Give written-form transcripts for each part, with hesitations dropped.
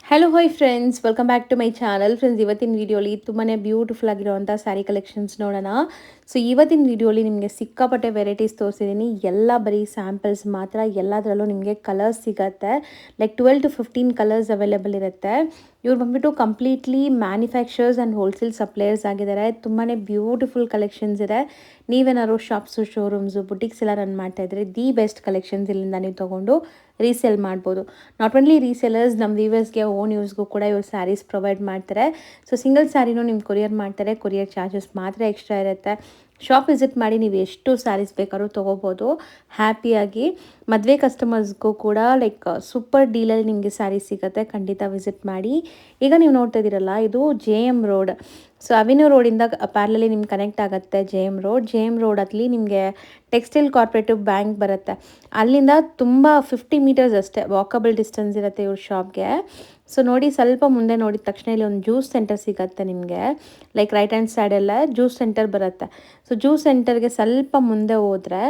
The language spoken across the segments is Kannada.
Hello hi friends, welcome back to my channel. Friends, ಇವತ್ತಿನ ವೀಡಿಯೋಲಿ ತುಂಬಾ ಬ್ಯೂಟಿಫುಲ್ ಆಗಿರುವಂಥ ಸ್ಯಾರಿ ಕಲೆಕ್ಷನ್ಸ್ ನೋಡೋಣ. ಸೊ ಇವತ್ತಿನ ವೀಡಿಯೋಲಿ ನಿಮಗೆ ಸಿಕ್ಕಾಪಟ್ಟೆ ವೆರೈಟೀಸ್ ತೋರಿಸಿದ್ದೀನಿ. ಎಲ್ಲ ಬರೀ ಸ್ಯಾಂಪಲ್ಸ್ ಮಾತ್ರ. ಎಲ್ಲದರಲ್ಲೂ ನಿಮಗೆ ಕಲರ್ಸ್ ಸಿಗತ್ತೆ. ಲೈಕ್ 12 to 15 ಕಲರ್ಸ್ ಅವೈಲೇಬಲ್ ಇರುತ್ತೆ. ಇವ್ರು ಬಂದ್ಬಿಟ್ಟು completely manufacturers and wholesale suppliers ಆಗಿದ್ದಾರೆ. ತುಂಬಾ ಬ್ಯೂಟಿಫುಲ್ ಕಲೆಕ್ಷನ್ಸ್ ಇದೆ. ನೀವೇನಾದ್ರು ಶಾಪ್ಸು, ಶೋರೂಮ್ಸು, ಬುಟಿಕ್ಸ್ ಎಲ್ಲ ರನ್ ಮಾಡ್ತಾ ಇದ್ರೆ ದಿ ಬೆಸ್ಟ್ ಕಲೆಕ್ಷನ್ಸ್ ಇಲ್ಲಿಂದ ನೀವು ತೊಗೊಂಡು ರೀಸೇಲ್ ಮಾಡ್ಬೋದು. ನಾಟ್ ಓನ್ಲಿ ರೀಸೇಲರ್ಸ್, ನಮ್ಮ ವ್ಯೂವರ್ಸ್ಗೆ ಓನ್ ಯೂಸ್ಗೂ ಕೂಡ ಇವರು ಸ್ಯಾರೀಸ್ ಪ್ರೊವೈಡ್ ಮಾಡ್ತಾರೆ. ಸೊ ಸಿಂಗಲ್ ಸ್ಯಾರಿನೂ ನಿಮ್ಗೆ ಕೊರಿಯರ್ ಮಾಡ್ತಾರೆ. ಕೊರಿಯರ್ ಚಾರ್ಜಸ್ ಮಾತ್ರ ಎಕ್ಸ್ಟ್ರಾ ಇರುತ್ತೆ. ಶಾಪ್ ವಿಸಿಟ್ ಮಾಡಿ ನೀವು ಎಷ್ಟು ಸ್ಯಾರೀಸ್ ಬೇಕಾದ್ರೂ ತೊಗೋಬೋದು ಹ್ಯಾಪಿಯಾಗಿ. ಮದುವೆ ಕಸ್ಟಮರ್ಸ್ಗೂ ಕೂಡ ಲೈಕ್ ಸೂಪರ್ ಡೀಲಲ್ಲಿ ನಿಮಗೆ ಸ್ಯಾರೀಸ್ ಸಿಗುತ್ತೆ. ಖಂಡಿತ ವಿಸಿಟ್ ಮಾಡಿ. ಈಗ ನೀವು ನೋಡ್ತಾ ಇದ್ದೀರಲ್ಲ, ಇದು JM ರೋಡ್. ಸೊ ಅವೆನ್ಯೂ ರೋಡಿಂದ ಪ್ಯಾರಲಲ್ಲಿ ನಿಮ್ಗೆ ಕನೆಕ್ಟ್ ಆಗುತ್ತೆ JM ರೋಡ್ ಅಲ್ಲಿ ನಿಮಗೆ ಟೆಕ್ಸ್ಟೈಲ್ ಕೋಆಪರೇಟಿವ್ ಬ್ಯಾಂಕ್ ಬರುತ್ತೆ. ಅಲ್ಲಿಂದ ತುಂಬ 50 ಮೀಟರ್ಸ್ ಅಷ್ಟೇ ವಾಕಬಲ್ ಡಿಸ್ಟೆನ್ಸ್ ಇರುತ್ತೆ ಇವ್ರ ಶಾಪ್ಗೆ. ಸೊ ನೋಡಿ, ಸ್ವಲ್ಪ ಮುಂದೆ ನೋಡಿದ ತಕ್ಷಣ ಇಲ್ಲಿ ಒಂದು ಜ್ಯೂಸ್ ಸೆಂಟರ್ ಸಿಗುತ್ತೆ ನಿಮಗೆ. ಲೈಕ್ ರೈಟ್ ಹ್ಯಾಂಡ್ ಸೈಡೆಲ್ಲ ಜ್ಯೂಸ್ ಸೆಂಟರ್ ಬರುತ್ತೆ. ಸೊ ಜ್ಯೂಸ್ ಸೆಂಟರ್ಗೆ ಸ್ವಲ್ಪ ಮುಂದೆ ಹೋದರೆ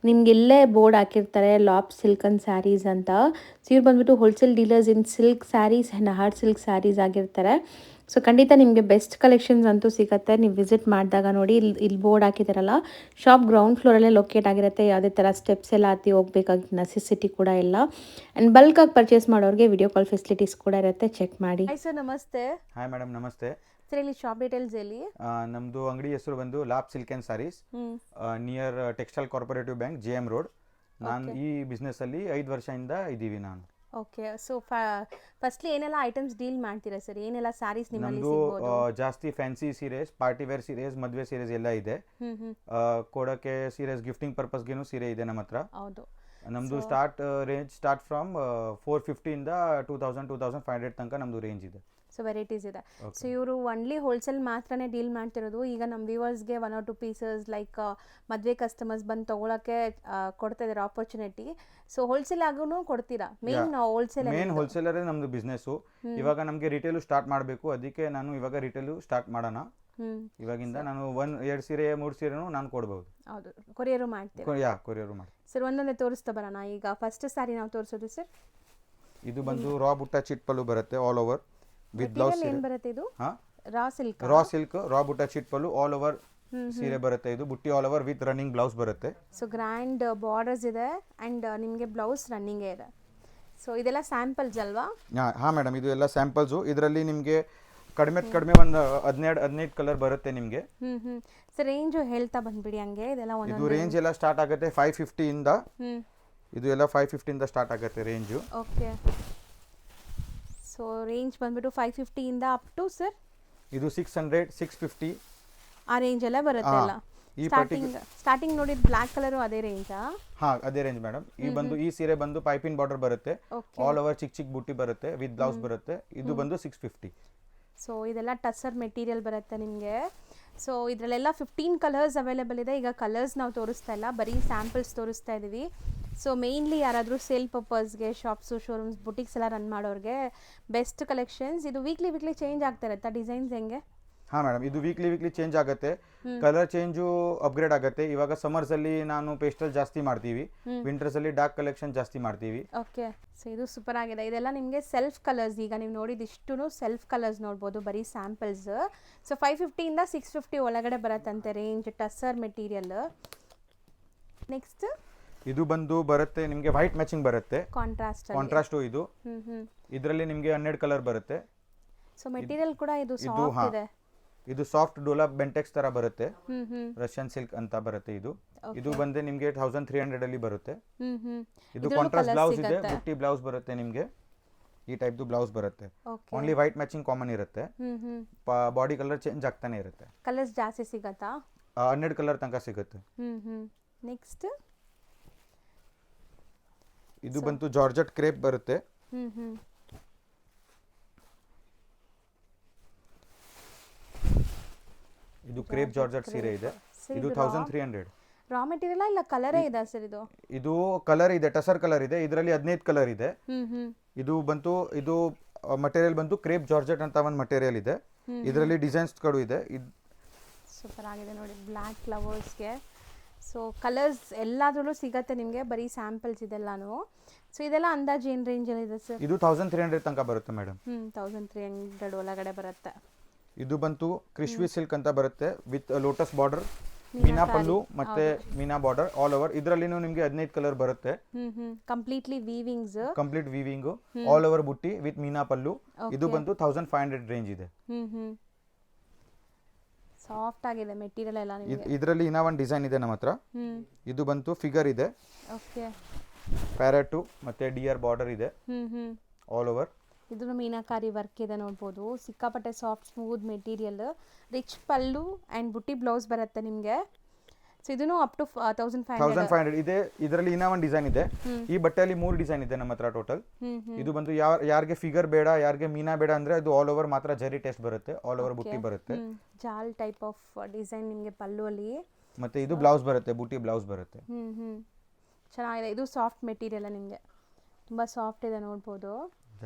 ನಿಮ್ಗೆ ಇಲ್ಲೇ ಬೋರ್ಡ್ ಹಾಕಿರ್ತಾರೆ, ಲಾಪ್ ಸಿಲ್ಕ್ ಅಂಡ್ ಸ್ಯಾರೀಸ್ ಅಂತ. ಸೊ ಇವ್ರು ಬಂದ್ಬಿಟ್ಟು wholesale dealers in silk saris and hard silk saris ಆಗಿರ್ತಾರೆ. ಸೊ ಖಂಡಿತ ನಿಮಗೆ ಬೆಸ್ಟ್ ಕಲೆಕ್ಷನ್ಸ್ ಅಂತೂ ಸಿಗುತ್ತೆ. ನೀವು ವಿಸಿಟ್ ಮಾಡಿದಾಗ ನೋಡಿ, ಇಲ್ಲಿ ಬೋರ್ಡ್ ಹಾಕಿದಾರಲ್ಲ, ಶಾಪ್ ಗ್ರೌಂಡ್ ಫ್ಲೋರಲ್ಲೇ ಲೊಕೇಟ್ ಆಗಿರುತ್ತೆ. ಯಾವುದೇ ಥರ ಸ್ಟೆಪ್ಸ್ ಎಲ್ಲ ಹತ್ತಿ ಹೋಗ್ಬೇಕಾಗಿತ್ತು ನೆಸೆಸಿಟಿ ಕೂಡ ಇಲ್ಲ. ಆ್ಯಂಡ್ ಬಲ್ಕಾಗಿ ಪರ್ಚೇಸ್ ಮಾಡೋರಿಗೆ ವಿಡಿಯೋ ಕಾಲ್ ಫೆಸಿಲಿಟೀಸ್ ಕೂಡ ಇರುತ್ತೆ, ಚೆಕ್ ಮಾಡಿ. ಹಾಯ್ ಸರ್, ನಮಸ್ತೆ. ಹಾಯ್ ಮೇಡಮ್, ನಮಸ್ತೆ. ಸರ್, ಇಲ್ಲಿ ಶಾಪ್ ಡೀಟೇಲ್ಸ್ ಹೇಳಿ. ನಮ್ಮದು ಅಂಗಡಿ ಹೆಸರು ಬಂದು ಲಾಪ್ silk and sarees, near textile corporative bank, JM road. ನಾನು ಈ ಬಿಸ್ನೆಸ್ಸಲ್ಲಿ 5 ವರ್ಷದಿಂದ ಇದ್ದೀವಿ ನಾನು. ಓಕೆ. ಸೊ ಫಸ್ಟ್ಲಿ ಏನೆಲ್ಲ ಐಟಮ್ಸ್ ಡೀಲ್ ಮಾಡ್ತೀರಾ ಸರ್? ಏನೆಲ್ಲ ಸ್ಯಾರೀಸ್ ನಿಮ್ಮಲ್ಲಿ ನಮ್ಮದು ಸಿಗ್ಬೋದು? ಜಾಸ್ತಿ ಫ್ಯಾನ್ಸಿ ಸೀರೆಸ್, ಪಾರ್ಟಿ ವೇರ್ ಸೀರೆಸ್, ಮದುವೆ ಸೀರೆಸ್ ಎಲ್ಲ ಇದೆ. ಕೊಡೋಕ್ಕೆ ಸೀರೆಸ್, ಗಿಫ್ಟಿಂಗ್ ಪರ್ಪಸ್ಗೇನು ಸೀರೆ ಇದೆ ನಮ್ಮ ಹತ್ರ. ಹೌದು. ನಮ್ಮದು ರೇಂಜ್ ಸ್ಟಾರ್ಟ್ ಫ್ರಮ್ 450 ಇಂದ 2500 ತನಕ ನಮ್ಮದು ರೇಂಜ್ ಇದೆ. ಸೊ ವೆರೈಟೀಸ್ ಇದೆ. ಸೊ ಇವರು ಒನ್ಲಿ ಹೋಲ್ಸೇಲ್ ಮಾತ್ರನೇ ಡೀಲ್ ಮಾಡ್ತಿರೋದು. ಈಗ ನಮ್ಮ ವ್ಯೂವರ್ಸ್ಗೆ 1 or 2 ಪೀಸಸ್ ಲೈಕ್ ಮದುವೆ ಕಸ್ಟಮರ್ಸ್ ಬಂದು ತೊಗೊಳಕ್ಕೆ ಕೊಡ್ತಾ ಇದ್ದಾರೆ ಆಪರ್ಚುನಿಟಿ. ಸೊ ಹೋಲ್ಸೇಲ್ ಆಗೂ ಕೊಡ್ತೀರಾ? ಮೇನ್ ಹೋಲ್ಸೇಲರೇ ನಮ್ಮದು ಬಿಸ್ನೆಸ್ಸು. ಇವಾಗ ನಮಗೆ ರಿಟೇಲು ಸ್ಟಾರ್ಟ್ ಮಾಡಬೇಕು, ಅದಕ್ಕೆ ನಾನು ಇವಾಗ ರಿಟೇಲು ಸ್ಟಾರ್ಟ್ ಮಾಡೋಣ. ಇವಾಗಿಂದ ನಾನು 1-2 ಸೀರೆ 3 ಸೀರೆನೂ ನಾನು ಕೊಡ್ಬೋದು. ಹೌದು, ಕೊರಿಯರು ಮಾಡ್ತೀರಾ? ಕೊರಿಯರು ಮಾಡಿ ಸರ್, ಒಂದೊಂದೇ ತೋರಿಸ್ತಾ ಬರೋಣ. ಈಗ ಫಸ್ಟ್ ಸ್ಯಾರಿ ನಾವು ತೋರಿಸೋದು ಸರ್. ಇದು ಬಂದು ರಾ ಬುಟ್ಟ ಚಿಟ್ ಪಲ್ಲು ಬರುತ್ತೆ, ಆಲ್ ಓವರ್ ವಿತ್ ಬ್ಲೌಸ್. ಏನು ಬರುತ್ತೆ ಇದು? ರಾ ಸಿಲ್ಕ್, ರಾ ಬುಟ್ಟ ಚಿಟ್ ಪಲ್ಲು ಆಲ್ ಓವರ್ ಸೀರೆ ಬರುತ್ತೆ. ಇದು ಬುಟ್ಟಿ all over with running blouse ಬರುತ್ತೆ. ಸೊ ಗ್ರ್ಯಾಂಡ್ ಬಾರ್ಡರ್ಸ್ ಇದೆ ಅಂಡ್ ನಿಮಗೆ ಬ್ಲೌಸ್ ರನ್ನಿಂಗೇ ಇದೆ. ಸೊ ಇದೆಲ್ಲ ಸ್ಯಾಂಪಲ್ಸ್ ಅಲ್ವಾ? ಹಾಂ ಮೇಡಮ್, ಇದು ಎಲ್ಲ ಸ್ಯಾಂಪಲ್ಸು. ಇದರಲ್ಲಿ ನಿಮಗೆ ಕಡಿಮೆ ಒಂದು 12-15 ಕಲರ್ ಬರುತ್ತೆ ನಿಮಗೆ. ಸರ್, ರೇಂಜು ಹೇಳ್ತಾ ಬಂದ್ಬಿಡಿ ಹಂಗೆ. ಇದೆಲ್ಲ ಇದು ರೇಂಜ್ ಎಲ್ಲ ಸ್ಟಾರ್ಟ್ ಆಗುತ್ತೆ 550 ಇಂದ. ಇದು ಎಲ್ಲ 550 ಇಂದ ಸ್ಟಾರ್ಟ್ ಆಗುತ್ತೆ ರೇಂಜು. ಓಕೆ. ಸೊ ರೇಂಜ್ ಬಂದ್ಬಿಟ್ಟು 550 ಇಂದ ಅಪ್ ಟು ಸರ್ ಇದು 600, 650 ಆ ರೇಂಜ್ ಎಲ್ಲ ಬರುತ್ತೆ. ಅಲ್ಲ ಸ್ಟಾರ್ಟಿಂಗ್ ನೋಡಿದ ಬ್ಲ್ಯಾಕ್ ಕಲರು ಅದೇ ರೇಂಜಾ? ಅದೇ ರೇಂಜ್ ಮೇಡಮ್. ಈ ಸೀರೆ ಬಂದು ಪೈಪಿನ್ ಬಾರ್ಡರ್ ಬರುತ್ತೆ, ಆಲ್ ಓವರ್ ಚಿಕ್ಕ ಬುಟ್ಟಿ ಬರುತ್ತೆ ವಿತ್ ಬ್ಲೌಸ್ ಬರುತ್ತೆ. ಇದು ಬಂದು 650. ಸೊ ಇದೆಲ್ಲ ಟಸರ್ ಮೆಟೀರಿಯಲ್ ಬರುತ್ತೆ ನಿಮಗೆ. ಸೊ ಇದರಲ್ಲೆಲ್ಲ 15 ಕಲರ್ಸ್ ಅವೈಲೇಬಲ್ ಇದೆ. ಈಗ ಕಲರ್ಸ್ ನಾವು ತೋರಿಸ್ತಾ ಇಲ್ಲ, ಬರೀ ಸ್ಯಾಂಪಲ್ಸ್ ತೋರಿಸ್ತಾ ಇದ್ದೀವಿ. ಸೊ ಮೇಯ್ನ್ಲಿ ಯಾರಾದರೂ ಸೇಲ್ ಪರ್ಪಸ್ಗೆ ಶಾಪ್ಸು, ಶೋರೂಮ್ಸ್, ಬುಟಿಕ್ಸ್ ಎಲ್ಲ ರನ್ ಮಾಡೋರಿಗೆ ಬೆಸ್ಟ್ ಕಲೆಕ್ಷನ್ಸ್. ಇದು ವೀಕ್ಲಿ ಚೇಂಜ್ ಆಗ್ತಾ ಇರುತ್ತಾ ಡಿಸೈನ್ಸ್ ಹೆಂಗೆ? ಹಾಂ ಮೇಡಮ್, ಇದು ವೀಕ್ಲಿ ಚೇಂಜ್ ಆಗುತ್ತೆ. ಕಲರ್ ಚೇಂಜು ಅಪ್ಗ್ರೇಡ್ ಆಗುತ್ತೆ. ಇವಾಗ ಸಮರ್ಸ್ ಅಲ್ಲಿ ನಾನು ಪೇಸ್ಟಲ್ ಜಾಸ್ತಿ ಮಾಡ್ತೀವಿ, ವಿಂಟರ್ಸ್ ಅಲ್ಲಿ ಡಾರ್ಕ್ ಕಲೆಕ್ಷನ್ ಜಾಸ್ತಿ ಮಾಡ್ತೀವಿ. ಓಕೆ. ಸೊ ಇದು ಸೂಪರ್ ಆಗಿದೆ. ಇದೆಲ್ಲ ನಿಮಗೆ ಸೆಲ್ಫ್ ಕಲರ್ಸ್. ಈಗ ನೀವು ನೋಡಿದಿಷ್ಟು ಸೆಲ್ಫ್ ಕಲರ್ಸ್ ನೋಡ್ಬೋದು, ಬರೀ ಸ್ಯಾಂಪಲ್ಸ್. ಸೊ 550 ಇಂದ 650 ಒಳಗಡೆ ಬರುತ್ತಂತೆ ರೇಂಜ್, ಟಸರ್ ಮೆಟೀರಿಯಲ್. ನೆಕ್ಸ್ಟ್ ಇದು ಬಂದು ಬರುತ್ತೆ ನಿಮಗೆ ವೈಟ್ ಮ್ಯಾಚಿಂಗ್ ಬರುತ್ತೆ, ಕಾಂಟ್ರಾಸ್ಟ್. ಇದು ಇದರಲ್ಲಿ ನಿಮಗೆ 12 ಕಲರ್ ಬರುತ್ತೆ. ಸೊ ಮೆಟೀರಿಯಲ್ ಕೂಡ ಇದು ಸಾಫ್ಟ್ ಇದೆ. ಇದು ಸಾಫ್ಟ್ ಡೋಲಾ ಬೆಂಟೆಕ್ಸ್ ತರ ಬರುತ್ತೆ, ರಷ್ಯನ್ ಸಿಲ್ಕ್ ಅಂತ ಬರುತ್ತೆ. ಇದು ಬಂದೆ ನಿಮಗೆ 1300 ಅಲ್ಲಿ ಬರುತ್ತೆ. ಇದು ಕಾಂಟ್ರಾಸ್ಟ್ ಬ್ಲೌಸ್ ಇದೆ, ಬುಟ್ಟಿ ಬ್ಲೌಸ್ ಬರುತ್ತೆ ನಿಮಗೆ. ಈ ಟೈಪ್ ಬ್ಲೌಸ್ ಬರುತ್ತೆ. ಓನ್ಲಿ ವೈಟ್ ಮ್ಯಾಚಿಂಗ್ ಕಾಮನ್ ಇರುತ್ತೆ, ಬಾಡಿ ಕಲರ್ ಚೇಂಜ್ ಆಗ್ತಾನೆ ಇರುತ್ತೆ. ಕಲರ್ಸ್ ಜಾಸ್ತಿ ಸಿಗತ್ತಾ? 12 ಕಲರ್ ತನಕ ಸಿಗುತ್ತೆ. ನೆಕ್ಸ್ಟ್ ಇದು ಬಂತು ಜಾರ್ಜೆಟ್ ಕ್ರೇಪ್ ಬರುತ್ತೆ. ಇದು ಕ್ರೇಪ್ ಜಾರ್ಜೆಟ್ ಸೀರೆ ಇದೆ. ಇದು 1300. ರಾ ಮೆಟೀರಿಯಲ್ ಇಲ್ಲ ಕಲರೇ ಇದೆ ಸರ್? ಇದು ಕಲರ್ ಇದೆ, ಟಸರ್ ಕಲರ್ ಇದೆ. ಇದರಲ್ಲಿ 15 ಕಲರ್ ಇದೆ. ಇದು ಮಟೀರಿಯಲ್ ಬಂತು ಕ್ರೇಪ್ ಜಾರ್ಜೆಟ್ ಅಂತ ಒಂದು ಮಟೀರಿಯಲ್ ಇದೆ. ಇದರಲ್ಲಿ ಡಿಸೈನ್ಸ್ ಗಳು ಇದೆ. ಸೂಪರ್ ಆಗಿದೆ ನೋಡಿ, ಬ್ಲ್ಯಾಕ್ ಫ್ಲವರ್ಸ್ಗೆ. ಸೊ ಕಲರ್ಸ್ ಎಲ್ಲಾದ್ರಲ್ಲೂ ಸಿಗತ್ತೆ ನಿಮಗೆ, ಬರೀ ಸ್ಯಾಂಪಲ್ಸ್ ಇದೆಲ್ಲಾನು. ಸೊ ಇದೆಲ್ಲ ಅಂದಾಜು ಏನು ರೇಂಜಲ್ಲಿ ಇದೆ ಸರ್? ಇದು 1300 ತನಕ ಬರುತ್ತೆ ಮೇಡಮ್. 1300 ಒಳಗಡೆ ಬರುತ್ತೆ. ಇದು ಬಂತು ಕ್ರಿಶ್ವಿ ಸಿಲ್ಕ್ ಅಂತ ಬರುತ್ತೆ ವಿತ್ ಲೋಟಸ್ ಬಾರ್ಡರ್, ಮೀನಾ ಪಲ್ಲು ಮತ್ತೆ ಮೀನಾ ಬಾರ್ಡರ್ ಆಲ್ ಓವರ್. ಇದರಲ್ಲಿನೂ ನಿಮಗೆ 15 ಕಲರ್ ಬರುತ್ತೆ. Completely weavings, complete weaving all over ಬುಟ್ಟಿ ವಿತ್ ಮೀನಾ ಪಲ್ಲು. ಇದು ಬಂತು 1500 ರೇಂಜ್ ಇದೆ. ಸಾಫ್ಟ್ ಆಗಿದೆ ಮೆಟೀರಿಯಲ್ ಎಲ್ಲ ನಿಮಗೆ. ಇದರಲ್ಲಿ ಇನ್ನೂ ಒಂದು ಡಿಸೈನ್ ಇದೆ ನಮ್ಮ ಹತ್ರ. ಇದು ಬಂತು ಫಿಗರ್ ಇದೆ. ಓಕೆ. ಪ್ಯಾರೆಟು ಮತ್ತೆ ಡಿಯರ್ ಬಾರ್ಡರ್ ಇದೆ ಆಲ್ ಓವರ್. ಇದು ಮೀನಾಕಾರಿ ವರ್ಕ್ ಇದೆ ನೋಡ್ಬೋದು. ಸಿಕ್ಕಾಪಟ್ಟೆ soft smooth material, rich pallu and ಬುಟ್ಟಿ ಬ್ಲೌಸ್ ಬರುತ್ತೆ ನಿಮಗೆ. ಸೊ ಇದನ್ನು ಅಪ್ ಟು 1500 ಇದೆ. ಇದರಲ್ಲಿ ಇನ್ನೂ ಒಂದು ಡಿಸೈನ್ ಇದೆ. ಈ ಬಟ್ಟೆಯಲ್ಲಿ 3 ಡಿಸೈನ್ ಇದೆ ನಮ್ಮ ಹತ್ರ ಟೋಟಲ್. ಇದು ಬಂತು ಯಾರಿಗೆ ಫಿಗರ್ ಬೇಡ, ಯಾರಿಗೆ ಮೀನಾ ಬೇಡ ಅಂದ್ರೆ ಅದು ಆಲ್ ಓವರ್ ಮಾತ್ರ ಜರಿ ಟೆಸ್ಟ್ ಬರುತ್ತೆ, ಆಲ್ ಓವರ್ ಬುಟ್ಟಿ ಬರುತ್ತೆ. ಜಾಲ್ ಟೈಪ್ ಆಫ್ ಡಿಸೈನ್ ನಿಮಗೆ ಪಲ್ಲು ಅಲ್ಲಿ. ಮತ್ತೆ ಇದು ಬ್ಲೌಸ್ ಬರುತ್ತೆ, ಬುಟ್ಟಿ ಬ್ಲೌಸ್ ಬರುತ್ತೆ. ಚೆನ್ನಾಗಿದೆ. ಇದು ಸಾಫ್ಟ್ ಮೆಟೀರಿಯಲ್ ನಿಮಗೆ, ತುಂಬ ಸಾಫ್ಟ್ ಇದೆ ನೋಡ್ಬೋದು.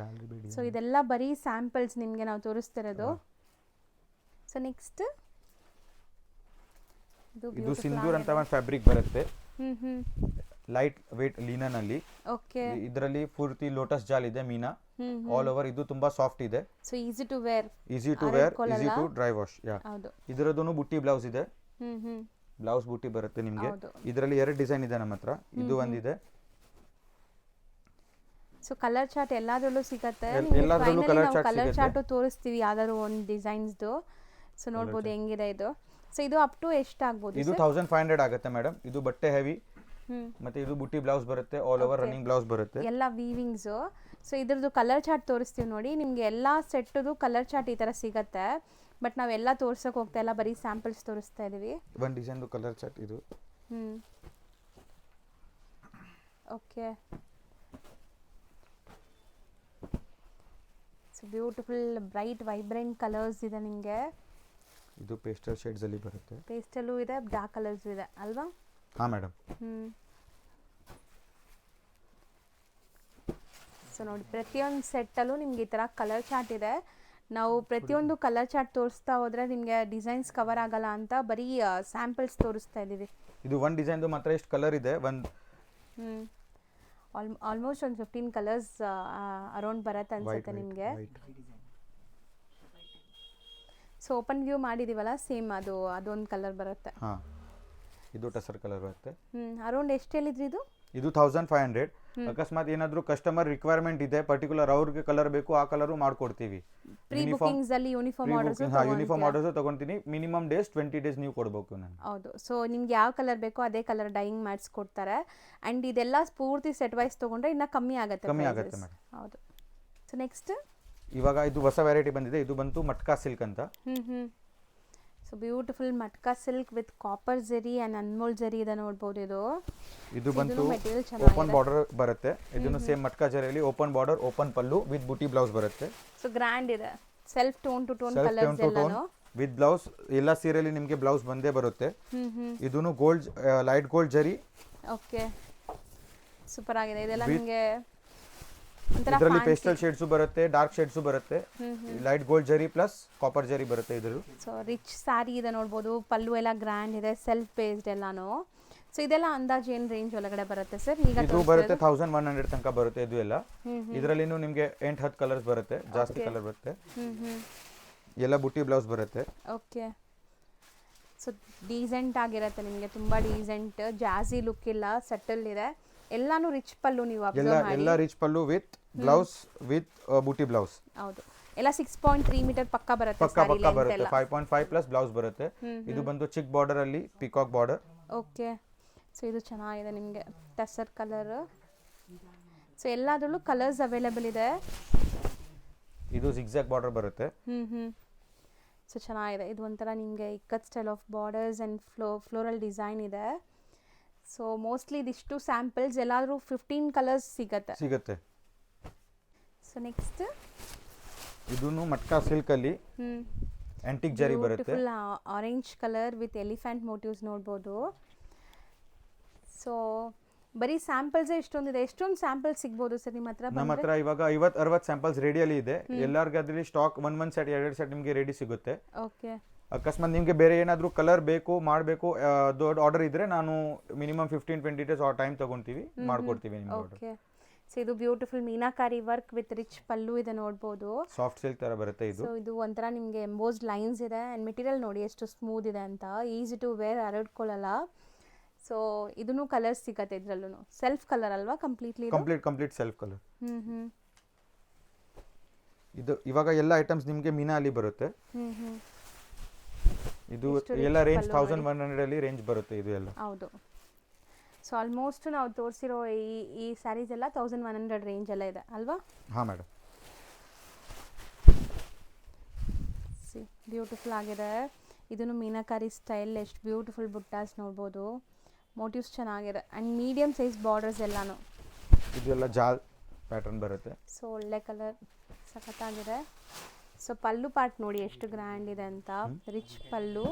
ಸೊ ಇದೆಲ್ಲ ಬರೀ ಸ್ಯಾಂಪಲ್ಸ್ ನಿಮಗೆ ನಾವು ತೋರಿಸ್ತಿರೋದು. ಸೊ ನೆಕ್ಸ್ಟ್ ಇದು ಸಿಂಧೂರ್ ಅಂತ ಒಂದು ಫ್ಯಾಬ್ರಿಕ್ ಬರುತ್ತೆ, ಲೈಟ್ ವೇಟ್ ಲಿನನ್ ಅಲ್ಲಿ. ಓಕೆ. ಇದರಲ್ಲಿ ಪೂರ್ತಿ ಲೋಟಸ್ ಜಾಲ್ ಇದೆ, ಮೀನಾ ಆಲ್ ಓವರ್. ಇದು ತುಂಬಾ ಸಾಫ್ಟ್ ಇದೆ. So easy to wear, easy to dry wash. ಇದರದೂ ಬುಟ್ಟಿ ಬ್ಲೌಸ್ ಇದೆ. ಬ್ಲೌಸ್ ಬುಟ್ಟಿ ಬರುತ್ತೆ ನಿಮಗೆ. ಇದರಲ್ಲಿ 2 ಡಿಸೈನ್ ಇದೆ ನಮ್ಮ ಹತ್ರ. ಇದು ಒಂದಿದೆ. ಸೊ ಕಲರ್ ಚಾರ್ಟ್ ಎಲ್ಲಾದ್ರಲ್ಲೂ ಸಿಗುತ್ತೆ. ಎಲ್ಲಾದ್ರಲ್ಲೂ ಕಲರ್ ಚಾರ್ಟ್ ತೋರಿಸ್ತೀವಿ ಯಾವ್ದಾದ್ರು ಒಂದು ಡಿಸೈನ್ಸ್ದು. ಸೊ ನೋಡ್ಬೋದು ಹೆಂಗಿದೆ ಇದು. ಸೊ ಇದು ಅಪ್ ಟು ಎಷ್ಟು ಆಗ್ಬೋದು? ಇದು 1500 ಆಗುತ್ತೆ ಮೇಡಮ್. ಇದು ಬಟ್ಟೆ ಹೆವಿ ಮತ್ತೆ ಇದು ಬುಟ್ಟಿ ಬ್ಲೌಸ್ ಬರುತ್ತೆ, ಆಲ್ ಓವರ್ ರನ್ನಿಂಗ್ ಬ್ಲೌಸ್ ಬರುತ್ತೆ, ಎಲ್ಲ ವೀವಿಂಗ್ಸ್. ಸೊ ಇದ್ರದ್ದು ಕಲರ್ ಚಾರ್ಟ್ ತೋರಿಸ್ತೀವಿ ನೋಡಿ. ನಿಮಗೆ ಎಲ್ಲ ಸೆಟ್ಟದು ಕಲರ್ ಚಾರ್ಟ್ ಈ ಥರ ಸಿಗತ್ತೆ. ಬಟ್ ನಾವೆಲ್ಲ ತೋರ್ಸಕ್ಕೆ ಹೋಗ್ತಾ ಇಲ್ಲ, ಬರೀ ಸ್ಯಾಂಪಲ್ಸ್ ತೋರಿಸ್ತಾ ಇದೀವಿ. ಒಂದು ಡಿಸೈನ್ದು ಕಲರ್ ಚಾರ್ಟ್ ಇದು. Okay. So beautiful bright vibrant colours ಇದೆ ನಿಮಗೆ. ಇದು ಪೇಸ್ಟಲ್ ಶೇಡ್ಸ್ ಅಲ್ಲಿ ಬರುತ್ತೆ. ಪೇಸ್ಟಲ್ಲೂ ಇದೆ, ಡಾರ್ಕ್ ಕಲರ್ಸ್ ಇದೆ ಅಲ್ವಾ? ಹಾ ಮೇಡಮ್. ಸೊ ನೋಡಿ ಪ್ರತಿಯೊಂದು ಸೆಟ್ಟಲ್ಲೂ ನಿಮ್ಗೆ ಈ ಥರ ಕಲರ್ ಚಾರ್ಟ್ ಇದೆ. ನಾವು ಪ್ರತಿಯೊಂದು ಕಲರ್ ಚಾರ್ಟ್ ತೋರಿಸ್ತಾ ಹೋದ್ರೆ ನಿಮಗೆ ಡಿಸೈನ್ಸ್ ಕವರ್ ಆಗಲ್ಲ ಅಂತ ಬರೀ ಸ್ಯಾಂಪಲ್ಸ್ ತೋರಿಸ್ತಾ ಇದ್ದೀವಿ. ಇದು ಒಂದು ಡಿಸೈನ್ದು ಮಾತ್ರ ಎಷ್ಟು ಕಲರ್ ಇದೆ? ಆಲ್ಮೋಸ್ಟ್ ಒಂದು 15 ಕಲರ್ಸ್ ಅರೌಂಡ್ ಬರುತ್ತೆ ಅನ್ಸುತ್ತೆ ನಿಮಗೆ. ಸೊ ಓಪನ್ ವ್ಯೂ ಮಾಡಿದೀವಲ್ಲ, ಸೇಮ್ ಅದೊಂದು ಕಲರ್ ಬರುತ್ತೆ. ಇದು ಟಸರ್ ಕಲರ್ ಬರುತ್ತೆ. ಅರೌಂಡ್ ಎಷ್ಟು ಹೇಳಿದ್ರಿ ಇದು? ಇದು 1500. ಅಕಸ್ಮಾತ್ ಏನಾದರೂ ಕಸ್ಟಮರ್ ರಿಕ್ವೈರ್ಮೆಂಟ್ ಇದೆ, ಪರ್ಟಿಕ್ಯುಲರ್ ಅವ್ರಿಗೆ ಕಲರ್ ಬೇಕು, ಆ ಕಲರು ಮಾಡ್ಕೊಡ್ತೀವಿ. ಪ್ರೀ ಬುಕಿಂಗ್ಸ್ ಅಲ್ಲಿ ಯೂನಿಫಾರ್ಮ್ ಆರ್ಡರ್ಸ್ ತಗೊಂತೀನಿ. ಮಿನಿಮಮ್ ಡೇಸ್ 20 ಡೇಸ್ ನೀವು ಕೊಡಬೇಕು ನಾನು. ಹೌದು. ಸೊ ನಿಮ್ಗೆ ಯಾವ ಕಲರ್ ಬೇಕೋ ಅದೇ ಕಲರ್ ಡೈಯಿಂಗ್ ಮಾಡಿಸ್ಕೊಡ್ತಾರೆ. ಅಂಡ್ ಇದೆಲ್ಲ ಪೂರ್ತಿ ಸೆಟ್ ವೈಸ್ ತಗೊಂಡ್ರೆ ಇನ್ನ ಕಮ್ಮಿ ಆಗುತ್ತೆ ಮೇಡಮ್. ಹೌದು. ಸೊ ನೆಕ್ಸ್ಟ್ ಇವಾಗ ಇದು ಹೊಸ ವೆರೈಟಿ ಬಂದಿದೆ. ಇದು ಬಂತು ಮಟ್ಕಾ ಸಿಲ್ಕ್ ಅಂತ. ಸೊ ಬ್ಯೂಟಿಫುಲ್ ಮಟ್ಕಾ silk with copper zari and ಅನ್ಮೋಲ್ ಜರಿ ಇದೆ ನೋಡಬಹುದು. ಇದು ಬಂತು ಓಪನ್ ಬಾರ್ಡರ್ ಬರುತ್ತೆ. ಇದನ್ನು ಸೇಮ್ ಮಟ್ಕಾ ಜರಿಯಲ್ಲಿ open border, open pallu with ಬುಟಿ ಬ್ಲೌಸ್ ಬರುತ್ತೆ. ಸೊ ಗ್ರ್ಯಾಂಡ್ ಇದೆ. Self tone to tone colours ಎಲ್ಲಾನು ವಿತ್ ಬ್ಲೌಸ್. ಎಲ್ಲ ಸೀರೆಯಲ್ಲಿ ನಿಮಗೆ ಬ್ಲೌಸ್ ಬಂದೇ ಬರುತ್ತೆ. ಇದನ್ನು gold, light gold zari. Okay, super ಆಗಿದೆ. ಇದೆಲ್ಲ ನಿಮಗೆ ಇದರಲ್ಲಿ ಪೇಸ್ಟಲ್ ಶೇಡ್ಸ್ ಬರುತ್ತೆ, ಡಾರ್ಕ್ ಶೇಡ್ಸ್ ಬರುತ್ತೆ, ಲೈಟ್ ಗೋಲ್ಡ್ ಜರಿ ಪ್ಲಸ್ ಕಾಪರ್ ಜರಿ ಬರುತ್ತೆ ಇದರಲ್ಲಿ. ಸೊ ರಿಚ್ ಸ್ಯಾರಿ ಇದೆ ನೋಡಬಹುದು. ಪಲ್ಲು ಎಲ್ಲ ಗ್ರ್ಯಾಂಡ್ ಇದೆ, ಸೆಲ್ಫ್ ಬೇಸ್ಡ್ ಎಲ್ಲಾನು. ಸೊ ಇದೆಲ್ಲ ಅಂದಾಜು ಏನು ರೇಂಜ್ ಒಳಗಡೆ ಬರುತ್ತೆ ಸರ್? ಈಗ ಇದು ಬರುತ್ತೆ 1100 ತನಕ ಬರುತ್ತೆ. ಇದು ಎಲ್ಲ ಇದರಲ್ಲಿನೂ ನಿಮಗೆ 8-10 ಕಲರ್ಸ್ ಬರುತ್ತೆ, ಜಾಸ್ತಿ ಕಲರ್ ಬರುತ್ತೆ. ಎಲ್ಲ ಬುಟ್ಟಿ ಬ್ಲೌಸ್ ಬರುತ್ತೆ. ಓಕೆ. ಸೊ ಡೀಸೆಂಟ್ ಆಗಿರುತ್ತೆ ನಿಮಗೆ, ತುಂಬಾ ಡೀಸೆಂಟ್, ಜಾಜಿ ಲುಕ್ ಇಲ್ಲ, ಸಟಲ್ ಇದೆ. ಎಲ್ಲಾನು ರಿಚ್ ಪಲ್ಲು ನೀವು ಅಬ್ಸರ್ವ್ ಮಾಡಿ. ಎಲ್ಲ rich pallu with blouse with ಬುಟಿ ಬ್ಲೌಸ್. ಹೌದು. ಎಲ್ಲ 6.3 ಮೀಟರ್ ಪಕ್ಕ ಬರುತ್ತೆ. ಪಕ್ಕ ಬರುತ್ತೆ. 5.5 ಪ್ಲಸ್ ಬ್ಲೌಸ್ ಬರುತ್ತೆ. ಇದು ಬಂದು ಚಿಕ್ ಬಾರ್ಡರ್ ಅಲ್ಲಿ ಪಿಕಾಕ್ ಬಾರ್ಡರ್. ಓಕೆ. ಸೊ ಇದು ಚೆನ್ನಾಗಿದೆ ನಿಮಗೆ, ಟಸರ್ ಕಲರ್. ಸೊ ಎಲ್ಲಾದ್ರಲ್ಲೂ ಕಲರ್ಸ್ ಅವೈಲೇಬಲ್ ಇದೆ. ಇದು ಜಿಗ್ಜಾಗ್ ಬಾರ್ಡರ್ ಬರುತ್ತೆ. ಸೊ ಚೆನ್ನಾಗಿದೆ. ಇದು ಒಂಥರ ನಿಮಗೆ ikat style of borders and floral design ಇದೆ. ಸೊ ಮೋಸ್ಟ್ಲಿ ಇದಿಷ್ಟು ಸ್ಯಾಂಪಲ್ಸ್, ಎಲ್ಲಾದ್ರೂ 15 ಕಲರ್ಸ್ ಸಿಗುತ್ತೆ. ಸೊ ನೆಕ್ಸ್ಟ್ ಇದನ್ನು ಮಟ್ಕಾ ಸಿಲ್ಕ್ ಅಲ್ಲಿ ಆಂಟಿಕ್ ಜರಿ ಬರುತ್ತೆ. Orange colour with elephant motives ನೋಡಬಹುದು. ಸೊ ಬರೀ ಸ್ಯಾಂಪಲ್ಸ್ ಎಷ್ಟೊಂದಿದೆ? ಎಷ್ಟೊಂದು ಸ್ಯಾಂಪಲ್ಸ್ ಸಿಗ್ಬೋದು ಸರ್ ನಿಮ್ಮ ಹತ್ರ? ನಮ್ಮ ಹತ್ರ ಇವಾಗ 50-60 ಸ್ಯಾಂಪಲ್ಸ್ ರೆಡಿಯಲ್ಲಿ ಇದೆ. ಎಲ್ಲರಿಗೂ ಅದರಲ್ಲಿ ಸ್ಟಾಕ್ 1 ಸೆಟ್ 2 ಸೆಟ್ ನಿಮಗೆ ರೆಡಿ ಸಿಗುತ್ತೆ. ಓಕೆ. ಅಕಸ್ಮಾತ್ ನಿಮಗೆ ಬೇರೆ ಏನಾದರೂ ಕಲರ್ ಬೇಕು, ಮಾಡಬೇಕು, ದೊಡ್ಡ ಆರ್ಡರ್ ಇದ್ರೆ ನಾನು ಮಿನಿಮಮ್ 15-20 ಡೇಸ್ ಟೈಮ್ ತಗೊಂತೀವಿ, ಮಾಡ್ಕೊಡ್ತೀವಿ ನಿಮಗೆ ಆರ್ಡರ್. ಓಕೆ. ಸೊ ಇದು beautiful meenakari work with rich pallu ಇದೆ ನೋಡ್ಬೋದು. ಸಾಫ್ಟ್ ಸಿಲ್ಕ್ ತರ ಬರುತ್ತೆ ಇದು. ಸೊ ಇದು ಒಂಥರ ನಿಮಗೆ ಎಂಬೋಸ್ಡ್ ಲೈನ್ಸ್ ಇದೆ ಆ್ಯಂಡ್ ಮೆಟೀರಿಯಲ್ ನೋಡಿ ಎಷ್ಟು ಸ್ಮೂತ್ ಇದೆ ಅಂತ, ಈಸಿ ಟು ವೇರ್, ಹರಡ್ಕೊಳ್ಳಲ್ಲ. ಸೊ ಇದೂ ಕಲರ್ಸ್ ಸಿಗತ್ತೆ ಇದರಲ್ಲೂ. ಸೆಲ್ಫ್ ಕಲರ್ ಅಲ್ವಾ ಕಂಪ್ಲೀಟ್ಲಿ? Complete self colour. ಹ್ಞೂ ಇದು ಇವಾಗ ಎಲ್ಲ ಐಟಮ್ಸ್ ನಿಮಗೆ ಮೀನಾ ಅಲ್ಲಿ ಬರುತ್ತೆ. ಇದು ಎಲ್ಲ ರೇಂಜ್ 1100 ಅಲ್ಲಿ ರೇಂಜ್ ಬರುತ್ತೆ ಇದು ಎಲ್ಲ. ಹೌದು. ಸೊ ಆಲ್ಮೋಸ್ಟ್ ನಾವು ತೋರಿಸಿರೋ ಈ ಸ್ಯಾರೀಸ್ ಎಲ್ಲ 1100 ರೇಂಜ್ ಎಲ್ಲ ಇದೆ ಅಲ್ವಾ? ಹಾಂ ಮೇಡಮ್. ಸಿ ಬ್ಯೂಟಿಫುಲ್ ಆಗಿದೆ. ಇದನ್ನು ಮೀನಾಕಾರಿ ಸ್ಟೈಲ್ ಎಷ್ಟು ಬ್ಯೂಟಿಫುಲ್ ಬುಟ್ಟಾಸ್ ನೋಡ್ಬೋದು. ಮೋಟಿವ್ಸ್ ಚೆನ್ನಾಗಿದೆ ಆ್ಯಂಡ್ ಮೀಡಿಯಮ್ ಸೈಜ್ ಬಾರ್ಡರ್ಸ್ ಎಲ್ಲಾನು. ಇದೆಲ್ಲ ಜಾಲ್ ಪ್ಯಾಟರ್ನ್ ಬರುತ್ತೆ. ಸೊ ಒಳ್ಳೆ ಕಲರ್, ಸಖತ್ತಾಗಿದೆ. ಸೊ ಪಲ್ಲು ಪಾರ್ಟ್ ನೋಡಿ ಎಷ್ಟು ಗ್ರ್ಯಾಂಡ್ ಇದೆ ಅಂತ, ರಿಚ್ ಪಲ್ಲು.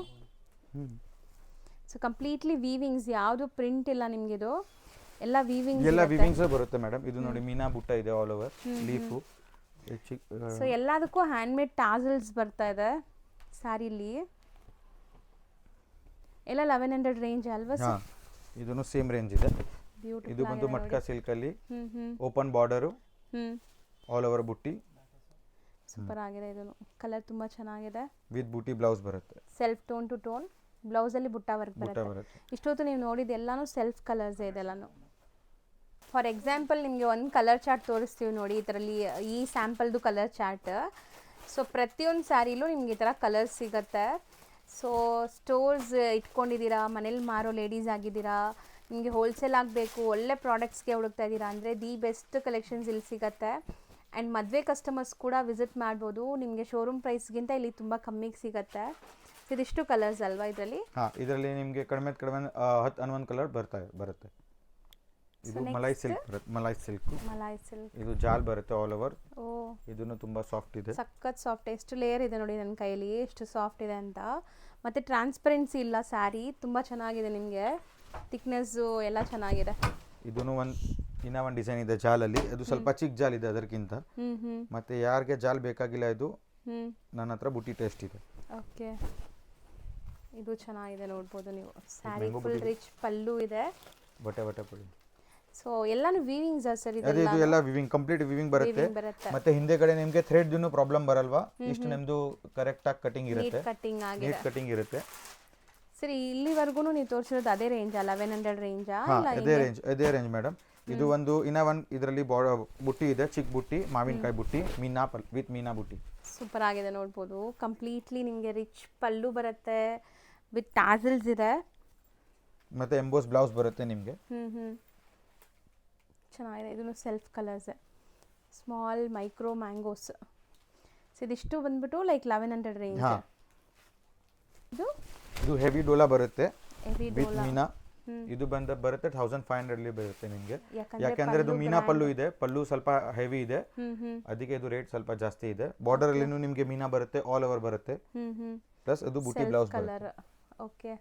ಸೊ ಕಂಪ್ಲೀಟ್ಲಿ ವೀವಿಂಗ್ಸ್, ಯಾವುದು ಪ್ರಿಂಟ್ ಇಲ್ಲ ನಿಮಗಿದು, ಎಲ್ಲ ವೀವಿಂಗ್ಸ್ ಬರುತ್ತೆ ಮೇಡಮ್. ಇದು ನೋಡಿ ಮೀನಾ ಬುಟ್ಟ ಇದೆ ಆಲ್ ಓವರ್ ಲೀಫು. ಸೊ ಎಲ್ಲದಕ್ಕೂ ಹ್ಯಾಂಡ್ ಮೇಡ್ ಟಾಸಲ್ಸ್ ಬರ್ತಾ ಇದೆ ಸ್ಯಾರಿಲಿ. ಎಲ್ಲ 1100 ರೇಂಜ್ ಅಲ್ವಾ ಸರ್? ಇದನ್ನು ಸೇಮ್ ರೇಂಜ್ ಇದೆ. ಇದು ಬಂದು ಮಟ್ಕಾ ಸಿಲ್ಕ್ ಅಲ್ಲಿ ಓಪನ್ ಬಾರ್ಡರು, ಆಲ್ ಓವರ್ ಬುಟ್ಟಿ. ಸೂಪರ್ ಆಗಿದೆ. ಇದನ್ನು ಕಲರ್ ತುಂಬಾ ಚೆನ್ನಾಗಿದೆ. ವಿತ್ ಬುಟ್ಟಿ ಬ್ಲೌಸ್ ಬರುತ್ತೆ. Self tone to tone blouse ಅಲ್ಲಿ ಬುಟ್ಟ ವರ್ಕ್ ಬರುತ್ತೆ. ಇಷ್ಟೊತ್ತು ನೀವು ನೋಡಿದ ಎಲ್ಲಾನು ಸೆಲ್ಫ್ ಕಲರ್ಸ್ ಇದೆಲ್ಲಾನು. ಫಾರ್ ಎಕ್ಸಾಂಪಲ್ ನಿಮಗೆ ಒಂದು ಕಲರ್ ಚಾರ್ಟ್ ತೋರಿಸ್ತೀವಿ ನೋಡಿ, ಇದರಲ್ಲಿ ಈ ಸ್ಯಾಂಪಲ್ದು ಕಲರ್ ಚಾರ್ಟ್. ಸೊ ಪ್ರತಿಯೊಂದು ಸ್ಯಾರಿಲೂ ನಿಮ್ಗೆ ಈ ಥರ ಕಲರ್ಸ್ ಸಿಗುತ್ತೆ. ಸೊ ಸ್ಟೋರ್ಸ್ ಇಟ್ಕೊಂಡಿದ್ದೀರಾ, ಮನೇಲಿ ಮಾರೋ ಲೇಡೀಸ್ ಆಗಿದ್ದೀರಾ, ನಿಮಗೆ ಹೋಲ್ಸೇಲ್ ಆಗಬೇಕು, ಒಳ್ಳೆ ಪ್ರಾಡಕ್ಟ್ಸ್ಗೆ ಹುಡುಕ್ತಾ ಇದ್ದೀರಾ ಅಂದರೆ ದಿ ಬೆಸ್ಟ್ ಕಲೆಕ್ಷನ್ಸ್ ಇಲ್ಲಿ ಸಿಗುತ್ತೆ. ಆ್ಯಂಡ್ ಮದುವೆ ಕಸ್ಟಮರ್ಸ್ ಕೂಡ ವಿಸಿಟ್ ಮಾಡ್ಬೋದು. ನಿಮಗೆ ಶೋರೂಮ್ ಪ್ರೈಸ್ಗಿಂತ ಇಲ್ಲಿ ತುಂಬ ಕಮ್ಮಿಗೆ ಸಿಗುತ್ತೆ. ಇದಿಷ್ಟು ಕಲರ್ಸ್ ಅಲ್ವಾ ಇದರಲ್ಲಿ? ಹಾಂ, ಇದರಲ್ಲಿ ನಿಮಗೆ ಕಡಿಮೆ 10-11 ಕಲರ್ ಬರುತ್ತೆ. ಇದು ಮಲೈ ಸಿಲ್ಕ್. ಇದು ಜಾಲ್ ಬರುತ್ತೆ ಆಲ್ ಓವರ್. ಓ, ಇದನ್ನು ತುಂಬಾ ಸಾಫ್ಟ್ ಇದೆ. ಸಖತ್ ಸಾಫ್ಟ್. ಎಷ್ಟು ಲೇಯರ್ ಇದೆ ನೋಡಿ ನನ್ನ ಕೈಯಲ್ಲಿ, ಎಷ್ಟು ಸಾಫ್ಟ್ ಇದೆ ಅಂತ. ಮತ್ತು ಟ್ರಾನ್ಸ್ಪರೆನ್ಸಿ ಇಲ್ಲ ಸ್ಯಾರಿ, ತುಂಬ ಚೆನ್ನಾಗಿದೆ. ನಿಮಗೆ ಥಿಕ್ನೆಸ್ಸು ಎಲ್ಲ ಚೆನ್ನಾಗಿದೆ. ಇದನ್ನು ಒಂದು ಡಿಸೈನ್ ಇದೆ ಜಾಲಲ್ಲಿ. ಅದು ಸ್ವಲ್ಪ ಚಿಕ್ಕ ಜಾಲ್ ಇದೆ ಅದಕ್ಕಿಂತ. ಮತ್ತೆ ಯಾರಿಗೆ ಜಾಲ್ ಬೇಕಾಗಿಲ್ಲ, ಇದು ನನ್ನ ಹತ್ರ ಬುಟ್ಟಿ ಟೇಸ್ಟ್ ಇದೆ. ಓಕೆ, ಇದು ಚೆನ್ನಾಗಿದೆ ನೋಡ್ಬೋದು ನೀವು. ಸ್ಯಾರಿ ಫುಲ್ ರಿಚ್ ಪಲ್ಲು ಇದೆ. ಬಟೆ ಪಡಿ. ಸೊ ಎಲ್ಲಾನು ವೀವಿಂಗ್ಸ್ ಸರ್? ಇದು ಎಲ್ಲ ವಿವಿಂಗ್, ಕಂಪ್ಲೀಟ್ ವಿವಿಂಗ್ ಬರುತ್ತೆ. ಮತ್ತೆ ಹಿಂದೆ ಕಡೆ ನಿಮಗೆ ಥ್ರೆಡ್ ದಿನ ಪ್ರಾಬ್ಲಮ್ ಬರಲ್ವಾ? ಇಷ್ಟು ನಿಮ್ದು ಕರೆಕ್ಟ್ ಆಗಿ ಕಟಿಂಗ್ ಇರುತ್ತೆ, ನೀಟ್ ಕಟಿಂಗ್ ಇರುತ್ತೆ. ಸರಿ, ಇಲ್ಲಿವರೆಗೂ ನೀವು ತೋರಿಸಿರೋದು ಅದೇ ರೇಂಜ್ 1100 ರೇಂಜಾ? ಅದೇ ರೇಂಜ್ ಮೇಡಮ್. ಇದು ಒಂದು ಇದರಲ್ಲಿ ಬುಟ್ಟಿ ಇದೆ, ಚಿಕ್ಕ ಬುಟ್ಟಿ, ಮಾವಿನಕಾಯಿ ಬುಟ್ಟಿ, ವಿತ್ ಮೀನಾ ಬುಟ್ಟಿ. ಸೂಪರ್ ಆಗಿದೆ ನೋಡ್ಬೋದು. ಕಂಪ್ಲೀಟ್ಲಿ ನಿಮಗೆ ರಿಚ್ ಪಲ್ಲು ಬರುತ್ತೆ, ವಿತ್ ಟಾಸಲ್ಸ್ ಇದೆ, ಮತ್ತೆ ಎಂಬೋಸ್ ಬ್ಲೌಸ್ ಬರುತ್ತೆ ನಿಮಗೆ. ಚೆನ್ನಾಗಿದೆ. ಇದನ್ನು self colours, small micro mangoes. So ಇದಿಷ್ಟು ಬಂದ್ಬಿಟ್ಟು ಲೈಕ್ 1100 ರೇಂಜ್. ಇದು ಹೆವಿ ಡೋಲಾ ಬರುತ್ತೆ ವಿತ್ ಮೀನಾ. ಇದು ಬರುತ್ತೆ 1500 ಅಲ್ಲಿ ಬರುತ್ತೆ ನಿಮಗೆ. ಯಾಕಂದ್ರೆ ಇದು ಮೀನಾ ಪಲ್ಲು ಇದೆ, ಪಲ್ಲು ಸ್ವಲ್ಪ ಹೆವಿ ಇದೆ, ಅದಕ್ಕೆ ಇದು ರೇಟ್ ಸ್ವಲ್ಪ ಜಾಸ್ತಿ ಇದೆ. ಬಾರ್ಡರ್ ಅಲ್ಲಿ ನಿಮಗೆ ಮೀನಾ ಬರುತ್ತೆ, ಆಲ್ ಓವರ್ ಬರುತ್ತೆ, ಪ್ಲಸ್ ಅದು ಬುಟ್ಟಿ ಬ್ಲೌಸ್ ಬರುತ್ತೆ. ಓಕೆ,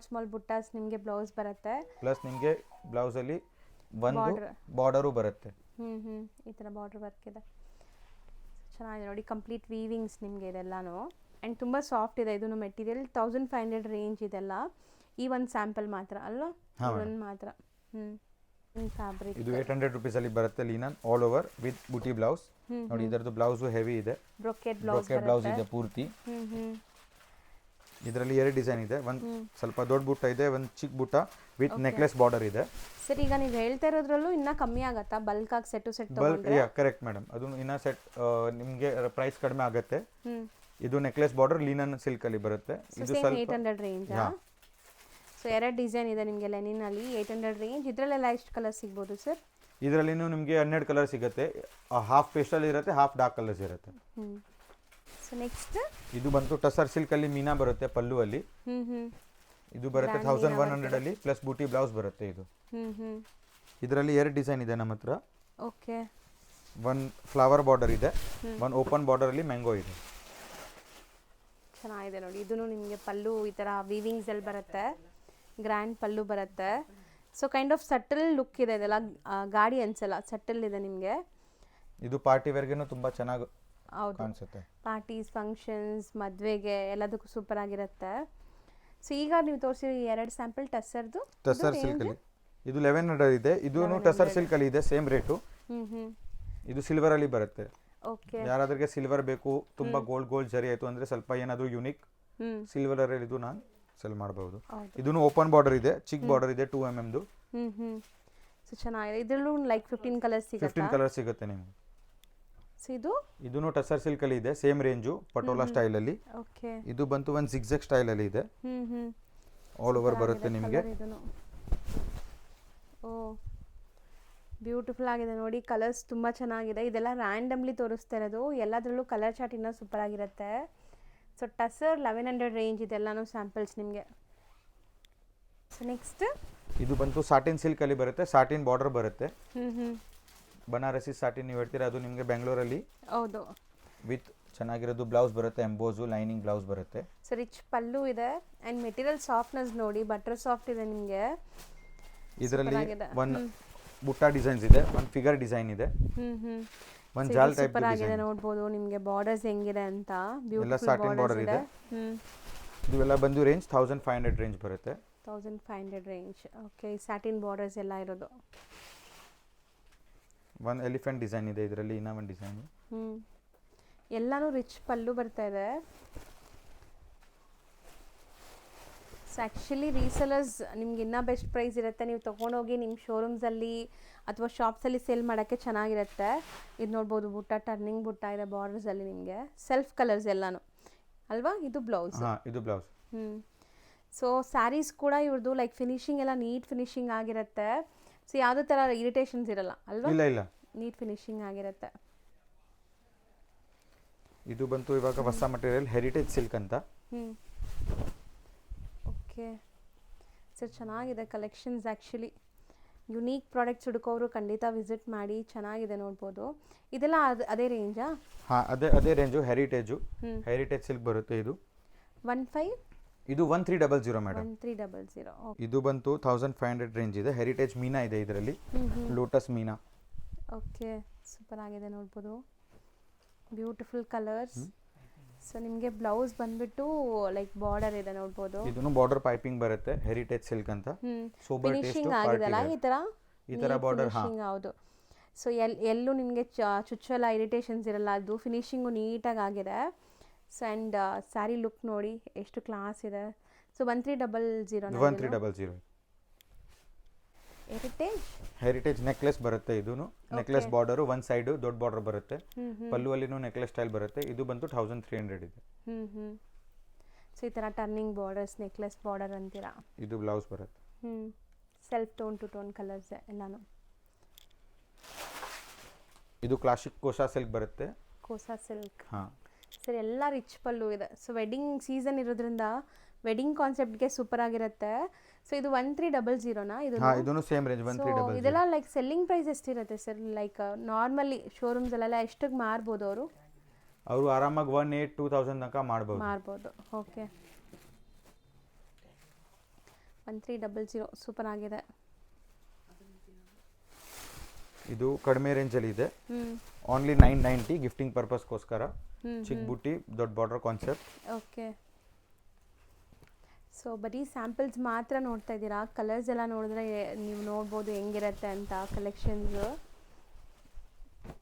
ಸ್ಮಾಲ್ ಬುಟ್ಟಾಸ್ ನಿಮಗೆ ಬ್ಲೌಸ್ ಬರುತ್ತೆ, ಪ್ಲಸ್ ನಿಮಗೆ ಬ್ಲೌಸ್ ಅಲ್ಲಿ ಒಂದು ಬಾರ್ಡರು ಬರುತ್ತೆ. ಈ ಥರ ಬಾರ್ಡರ್ ವರ್ಕ್ ಇದೆ. ಚೆನ್ನಾಗಿದೆ ನೋಡಿ. ಕಂಪ್ಲೀಟ್ ವೀವಿಂಗ್ಸ್ ನಿಮಗೆ ಇದೆಲ್ಲಾನು. ಆ್ಯಂಡ್ ತುಂಬ ಸಾಫ್ಟ್ ಇದೆ. ಇದನ್ನು ಮೆಟೀರಿಯಲ್ 1500 ರೇಂಜ್ ಇದೆಲ್ಲ. ಈ ಒಂದು ಸ್ಯಾಂಪಲ್ ಮಾತ್ರ ಅಲ್ವಾ? ಒಂದು ಮಾತ್ರ. ಫ್ಯಾಬ್ರಿಕ್ ಇದು 800 ರೂಪೀಸ್ ಅಲ್ಲಿ ಬರುತ್ತೆ. ಲೀನನ್ ಆಲ್ ಓವರ್ ವಿತ್ ಬುಟಿ ಬ್ಲೌಸ್. ನೋಡಿ ಇದರದ್ದು ಬ್ಲೌಸ್ ಹೆವಿ ಇದೆ, ಬ್ರೊಕೆಟ್ ಬ್ಲೌಸ್ ಇದೆ ಪೂರ್ತಿ. ಇದರಲ್ಲಿ 2 ಡಿಸೈನ್ ಇದೆ. ಒಂದು ಸ್ವಲ್ಪ ದೊಡ್ಡ ಬುಟ್ಟ ಇದೆ, ಒಂದು ಚಿಕ್ಕ ಬುಟ್ಟ ವಿತ್ ನೆಕ್ಲೆಸ್ ಬಾರ್ಡರ್ ಇದೆ. ಸರ್, ಈಗ ನೀವು ಹೇಳ್ತಾ ಇರೋದ್ರಲ್ಲೂ ಇನ್ನ ಕಮ್ಮಿ ಆಗುತ್ತಾ ಬಲ್ಕ್ ಆಗಿ ಸೆಟ್ ತಗೊಂಡ್ರೆ? Correct madam. ಅದು ಇನ್ನ ಸೆಟ್ ನಿಮಗೆ ಪ್ರೈಸ್ ಕಡಿಮೆ ಆಗುತ್ತೆ. ಇದು ನೆಕ್ಲೆಸ್ ಬಾರ್ಡರ್ ಲೀನನ್ ಸಿಲ್ಕ್ ಅಲ್ಲಿ ಬರುತ್ತೆ. ಇದು ಸ್ವಲ್ಪ 800 ರೇಂಜ್. ಸೊ 2 ಡಿಸೈನ್ ಇದೆ ನಿಮಗೆ ಲೆನಿನ್ ಅಲ್ಲಿ 800 ರೇಂಜ್. ಇದರಲ್ಲೆಲ್ಲ ಎಷ್ಟು ಕಲರ್ ಸಿಗ್ಬೋದು ಸರ್? ಇದರಲ್ಲಿ ನಿಮಗೆ 12 ಕಲರ್ ಸಿಗುತ್ತೆ. ಹಾಫ್ ಪೇಸ್ಟಲ್ ಇರುತ್ತೆ, ಹಾಫ್ ಡಾರ್ಕ್ ಕಲರ್ಸ್ ಇರುತ್ತೆ. ಸೊ ನೆಕ್ಸ್ಟ್ ಇದು ಬಂತು ಟಸರ್ ಸಿಲ್ಕ್ ಅಲ್ಲಿ ಮೀನಾ ಬರುತ್ತೆ ಪಲ್ಲು ಅಲ್ಲಿ. ಇದು ಬರುತ್ತೆ 1100 ಅಲ್ಲಿ, ಪ್ಲಸ್ ಬೂಟಿ ಬ್ಲೌಸ್ ಬರುತ್ತೆ. ಇದು ಇದರಲ್ಲಿ 2 ಡಿಸೈನ್ ಇದೆ ನಮ್ಮ ಹತ್ರ. ಓಕೆ, ಒಂದು ಫ್ಲವರ್ ಬಾರ್ಡರ್ ಇದೆ, ಒಂದು ಓಪನ್ ಬಾರ್ಡರ್ ಅಲ್ಲಿ ಮ್ಯಾಂಗೋ ಇದೆ. ಚೆನ್ನಾಗಿದೆ ನೋಡಿ. ಇದೂ ನಿಮಗೆ ಪಲ್ಲು ಈ ಥರ ವೀವಿಂಗ್ಸ್ ಅಲ್ಲಿ ಬರುತ್ತೆ, ಗ್ರ್ಯಾಂಡ್ ಪಲ್ಲು ಬರುತ್ತೆ. So kind of subtle look ಇದೆ. ಇದೆಲ್ಲ ಗಾಡಿ ಅನ್ಸಲ್ಲ, ಸಟಲ್ ಇದೆ ನಿಮಗೆ. ಇದು ಪಾರ್ಟಿ ವೇರ್ಗೆನೂ ತುಂಬ ಚೆನ್ನಾಗಿ ಕಾಣಿಸುತ್ತೆ. ಪಾರ್ಟೀಸ್, ಫಂಕ್ಷನ್ಸ್, ಮದುವೆಗೆ ಎಲ್ಲದಕ್ಕೂ ಸೂಪರ್ ಆಗಿರುತ್ತೆ. ಸೊ ಈಗ ನೀವು ತೋರಿಸಿರೋ 2 ಸ್ಯಾಂಪಲ್ ಟಸರ್ ಸಿಲ್ಕ್ ಅಲ್ಲಿ, ಇದು 1100 ಇದೆ. ಇದು ಟಸರ್ ಸಿಲ್ಕ್ ಅಲ್ಲಿ ಇದೆ, ಸೇಮ್ ರೇಟು. ಇದು ಸಿಲ್ವರ್ ಅಲ್ಲಿ ಬರುತ್ತೆ. ಓಕೆ. ಯಾರಾದ್ರಿಗೆ ಸಿಲ್ವರ್ ಬೇಕು, ತುಂಬಾ ಗೋಲ್ಡ್ ಜರಿ ಆಯ್ತು ಅಂದ್ರೆ ಸ್ವಲ್ಪ ಏನಾದ್ರು ಯುನಿಕ್ ಸಿಲ್ವರ್ ಅಲ್ಲಿ ಇದು ನಾನು ಸೆಲ್ ಮಾಡಬಹುದು. ಇದನ್ನು ಓಪನ್ ಬಾರ್ಡರ್ ಇದೆ, ಚಿಕ್ ಬಾರ್ಡರ್ ಇದೆ, 2 mm ದು. ಸೊ ಚೆನ್ನಾಗಿದೆ. ಇದರಲ್ಲೂ ಲೈಕ್ 15 ಕಲರ್ಸ್ ಸಿಗುತ್ತೆ. 15 ಕಲರ್ ಸಿಗುತ್ತೆ ನಿಮಗೆ. ಸೊ ಇದೂ ಟಸರ್ ಸಿಲ್ಕ್ ಅಲ್ಲಿ ಇದೆ, ಸೇಮ್ ರೇಂಜು, ಪಟೋಲಾ ಸ್ಟೈಲ್ ಅಲ್ಲಿ. ಓಕೆ. ಇದು ಬಂತು ಒಂದು zigzag ಸ್ಟೈಲ್ ಅಲ್ಲಿ ಇದೆ. ಆಲ್ ಓವರ್ ಬರುತ್ತೆ ನಿಮಗೆ. ಓ ಬ್ಯೂಟಿಫುಲ್ ಆಗಿದೆ ನೋಡಿ, ಕಲರ್ಸ್ ತುಂಬ ಚೆನ್ನಾಗಿದೆ. ಇದೆಲ್ಲ ರ್ಯಾಂಡಮ್ಲಿ ತೋರಿಸ್ತಾ ಇರೋದು, ಎಲ್ಲದರಲ್ಲೂ ಕಲರ್ ಚಾರ್ಟ್ ಇನ್ನೂ ಸೂಪರ್ ಆಗಿರುತ್ತೆ. ಸೊ ಟಸರ್ 1100 ರೇಂಜ್ ಇದೆಲ್ಲನೂ ಸ್ಯಾಂಪಲ್ಸ್ ನಿಮಗೆ. ಸೊ ನೆಕ್ಸ್ಟ್ ಇದು ಬಂತು ಸಾಟಿನ್ ಸಿಲ್ಕ್ ಅಲ್ಲಿ ಬರುತ್ತೆ, ಸಾಟಿನ್ ಬಾರ್ಡರ್ ಬರುತ್ತೆ. ಬನಾರಸಿ ಸಾಟಿನ್ ನೀವು ಹೇಳ್ತೀರಾ, ಅದು ನಿಮಗೆ ಬೆಂಗಳೂರಲ್ಲಿ ಹೌದು ವಿತ್ ಚೆನ್ನಾಗಿರೋದು ಬ್ಲೌಸ್ ಬರುತ್ತೆ, ಎಂಬೋಸು ಲೈನಿಂಗ್ ಬ್ಲೌಸ್ ಬರುತ್ತೆ. ಸೊ ರಿಚ್ ಪಲ್ಲು ಇದೆ ಆ್ಯಂಡ್ ಮೆಟೀರಿಯಲ್ ಸಾಫ್ಟ್ನೆಸ್ ನೋಡಿ, ಬಟರ್ ಸಾಫ್ಟ್ ಇದೆ ನಿಮಗೆ. ಇದರಲ್ಲಿ ಒಂದು ಬುಟ್ಟ ಡಿಸೈನ್ಸ್ ಇದೆ, ಒಂದು ಫಿಗರ್ ಡಿಸೈನ್ ಇದೆ, ಒಂದು ಜಾಲ್ ಟೈಪ್ ಸೂಪರ್ ಆಗಿದೆ ನೋಡ್ಬೋದು ನಿಮಗೆ. ಬಾರ್ಡರ್ಸ್ ಹೆಂಗಿದೆ ಅಂತ ಎಲ್ಲ ಸಾಟಿನ್ ಬಾರ್ಡರ್ ಇದೆ. ಇವೆಲ್ಲ ಬಂದು ರೇಂಜ್ 1500 ರೇಂಜ್ ಬರುತ್ತೆ. 1500 ರೇಂಜ್. ಓಕೆ. ಸ್ಯಾಟಿನ್ ಬಾರ್ಡರ್ಸ್ ಎಲ್ಲ ಇರೋದು. ಒಂದು ಎಲಿಫೆಂಟ್ ಡಿಸೈನ್ ಇದೆ ಇದರಲ್ಲಿ, ಇನ್ನೂ ಒಂದು ಡಿಸೈನ್. ಎಲ್ಲಾನು ರಿಚ್ ಪಲ್ಲು ಬರ್ತಾ ಇದೆ. ಸೊ ಆ್ಯಕ್ಚುಲಿ ರೀಸೆಲರ್ಸ್ ನಿಮ್ಗೆ ಇನ್ನೂ ಬೆಸ್ಟ್ ಪ್ರೈಸ್ ಇರುತ್ತೆ. ನೀವು ತೊಗೊಂಡೋಗಿ ನಿಮ್ಮ ಶೋರೂಮ್ಸಲ್ಲಿ ಅಥವಾ ಶಾಪ್ಸಲ್ಲಿ ಸೇಲ್ ಮಾಡೋಕ್ಕೆ ಚೆನ್ನಾಗಿರುತ್ತೆ. ಇದು ನೋಡ್ಬೋದು, ಬುಟ್ಟ ಟರ್ನಿಂಗ್ ಬುಟ್ಟ ಇದೆ ಬಾರ್ಡರ್ಸಲ್ಲಿ ನಿಮಗೆ, ಸೆಲ್ಫ್ ಕಲರ್ಸ್ ಎಲ್ಲಾನು ಅಲ್ವಾ. ಇದು ಬ್ಲೌಸ್. ಇದು ಬ್ಲೌಸ್. ಸೊ ಸ್ಯಾರೀಸ್ ಕೂಡ ಇವ್ರದ್ದು ಲೈಕ್ ಫಿನಿಶಿಂಗ್ ಎಲ್ಲ ನೀಟ್ ಫಿನಿಶಿಂಗ್ ಆಗಿರುತ್ತೆ. ಸೊ ಯಾವುದೇ ಥರ ಇರಿಟೇಷನ್ಸ್ ಇರಲ್ಲ ಅಲ್ವಾ. ಇಲ್ಲ ನೀಟ್ ಫಿನಿಶಿಂಗ್ ಆಗಿರುತ್ತೆ. ಇದು ಬಂತು ಇವಾಗ ಹೊಸ ಮಟೀರಿಯಲ್, ಹೆರಿಟೇಜ್ ಸಿಲ್ಕ್ ಅಂತ. ಓಕೆ. ಸರ್ ಚೆನ್ನಾಗಿದೆ ಕಲೆಕ್ಷನ್ಸ್. ಆ್ಯಕ್ಚುಲಿ ಯುನೀಕ್ ಪ್ರಾಡಕ್ಟ್ಸ್ ಹುಡುಕೋರು ಖಂಡಿತ ವಿಸಿಟ್ ಮಾಡಿ, ಚೆನ್ನಾಗಿದೆ ನೋಡ್ಬೋದು. ಇದೆಲ್ಲ ಅದೇ ರೇಂಜಾ? ಅದೇ ರೇಂಜು, ಹೆರಿಟೇಜ್ ಸಿಲ್ಕ್ ಬರುತ್ತೆ. ಇದು 15. ಇದು 1300 ಮೇಡಮ್. 1300. ಇದು ಬಂತು 1500 ರೇಂಜ್ ಇದೆ. ಹೆರಿಟೇಜ್ ಮೀನಾ ಇದೆ ಇದರಲ್ಲಿ, ಲೋಟಸ್ ಮೀನಾ. ಓಕೆ. ಸೂಪರ್ ಆಗಿದೆ ನೋಡ್ಬೋದು, ಬ್ಯೂಟಿಫುಲ್ ಕಲರ್ಸ್. ಸೊ ನಿಮಗೆ ಬ್ಲೌಸ್ ಬಂದ್ಬಿಟ್ಟು ಲೈಕ್ ಬಾರ್ಡರ್ ಇದೆ ನೋಡ್ಬೋದು. ಇದನ್ನು ಬಾರ್ಡರ್ ಪೈಪಿಂಗ್ ಬರುತ್ತೆ, ಹೆರಿಟೇಜ್ ಸಿಲ್ಕ್ ಅಂತ. ಸೋಬರ್ ಟೇಸ್ಟ್ ಫಿನಿಶಿಂಗ್ ಆಗಿದೆಲ್ಲ ಈ ಥರ ಬಾರ್ಡರ್. ಹೌದು. ಸೊ ಎಲ್ಲೂ ನಿಮಗೆ ಚುಚ್ಚಲ್ಲ, ಇರಿಟೇಷನ್ಸ್ ಇರಲ್ಲ, ಅದು ಫಿನಿಶಿಂಗು ನೀಟಾಗಿ ಆಗಿದೆ. ಸೊ ಆ್ಯಂಡ್ ಸ್ಯಾರಿ ಲುಕ್ ನೋಡಿ ಎಷ್ಟು ಕ್ಲಾಸ್ ಇದೆ. ಸೊ 1300. ಹೆರಿಟೇಜ್ ನೆಕ್ಲೆಸ್ ಬರುತ್ತೆ. ಇದು ನೆಕ್ಲೆಸ್ ಬಾರ್ಡರ್ ಒಂದು ಸೈಡ್ ದೊಡ್ಡ ಬಾರ್ಡರ್ ಬರುತ್ತೆ, ಪಲ್ಲುವಲ್ಲಿನೂ ನೆಕ್ಲೆಸ್ ಸ್ಟೈಲ್ ಬರುತ್ತೆ. ಇದು ಬಂತು 1300 ಇದೆ. ಸೊ ಈ ಥರ ಟರ್ನಿಂಗ್ ಬಾರ್ಡರ್ಸ್, ನೆಕ್ಲೆಸ್ ಬಾರ್ಡರ್ ಅಂತೀರಾ. ಇದು ಬ್ಲೌಸ್ ಬರುತ್ತೆ. Self tone to tone colours ಎಲ್ಲಾನು. ಇದು ಕ್ಲಾಸಿಕ್ ಕೋಸಾ ಸಿಲ್ಕ್ ಬರುತ್ತೆ. ಕೋಸಾ ಸಿಲ್ಕ್. ಸರ್ ಎಲ್ಲ ರಿಚ್ ಪಲ್ಲು ಇದೆ. ಸೊ ವೆಡ್ಡಿಂಗ್ ಸೀಸನ್ ಇರೋದ್ರಿಂದ ವೆಡ್ಡಿಂಗ್ ಕಾನ್ಸೆಪ್ಟ್ಗೆ ಸೂಪರ್ ಆಗಿರುತ್ತೆ. ಸೊ ಇದು 1300ನಾ? ಇದನ್ನು ಸೇಮ್ ರೇಂಜ್ 1300. ಇದೆಲ್ಲ ಲೈಕ್ ಸೆಲ್ಲಿಂಗ್ ಪ್ರೈಸ್ ಎಷ್ಟಿರುತ್ತೆ ಸರ್? ಲೈಕ್ ನಾರ್ಮಲಿ ಶೋರೂಮ್ಸಲ್ಲೆಲ್ಲ ಎಷ್ಟಿಗೆ ಮಾರ್ಬೋದು ಅವರು ಆರಾಮಾಗಿ 1,800-2,000 ತನಕ ಮಾರ್ಬೋದು. ಓಕೆ. 1300 ಸೂಪರ್ ಆಗಿದೆ. ಇದು ಕಡಿಮೆ ರೇಂಜಲ್ಲಿ ಇದೆ, ಓನ್ಲಿ 990 ಗಿಫ್ಟಿಂಗ್ ಪರ್ಪಸ್ಗೋಸ್ಕರ. ಚಿಕ್ಕ ಬುಟ್ಟಿ, ದೊಡ್ಡ ಬಾರ್ಡರ್ ಕಾನ್ಸೆಪ್ಟ್. ಓಕೆ. ಸೊ ಬರೀ ಸ್ಯಾಂಪಲ್ಸ್ ಮಾತ್ರ ನೋಡ್ತಾ ಇದ್ದೀರಾ, ಕಲರ್ಸ್ ಎಲ್ಲ ನೋಡಿದ್ರೆ ನೀವು ನೋಡ್ಬೋದು ಹೆಂಗಿರುತ್ತೆ ಅಂತ ಕಲೆಕ್ಷನ್ಸ್.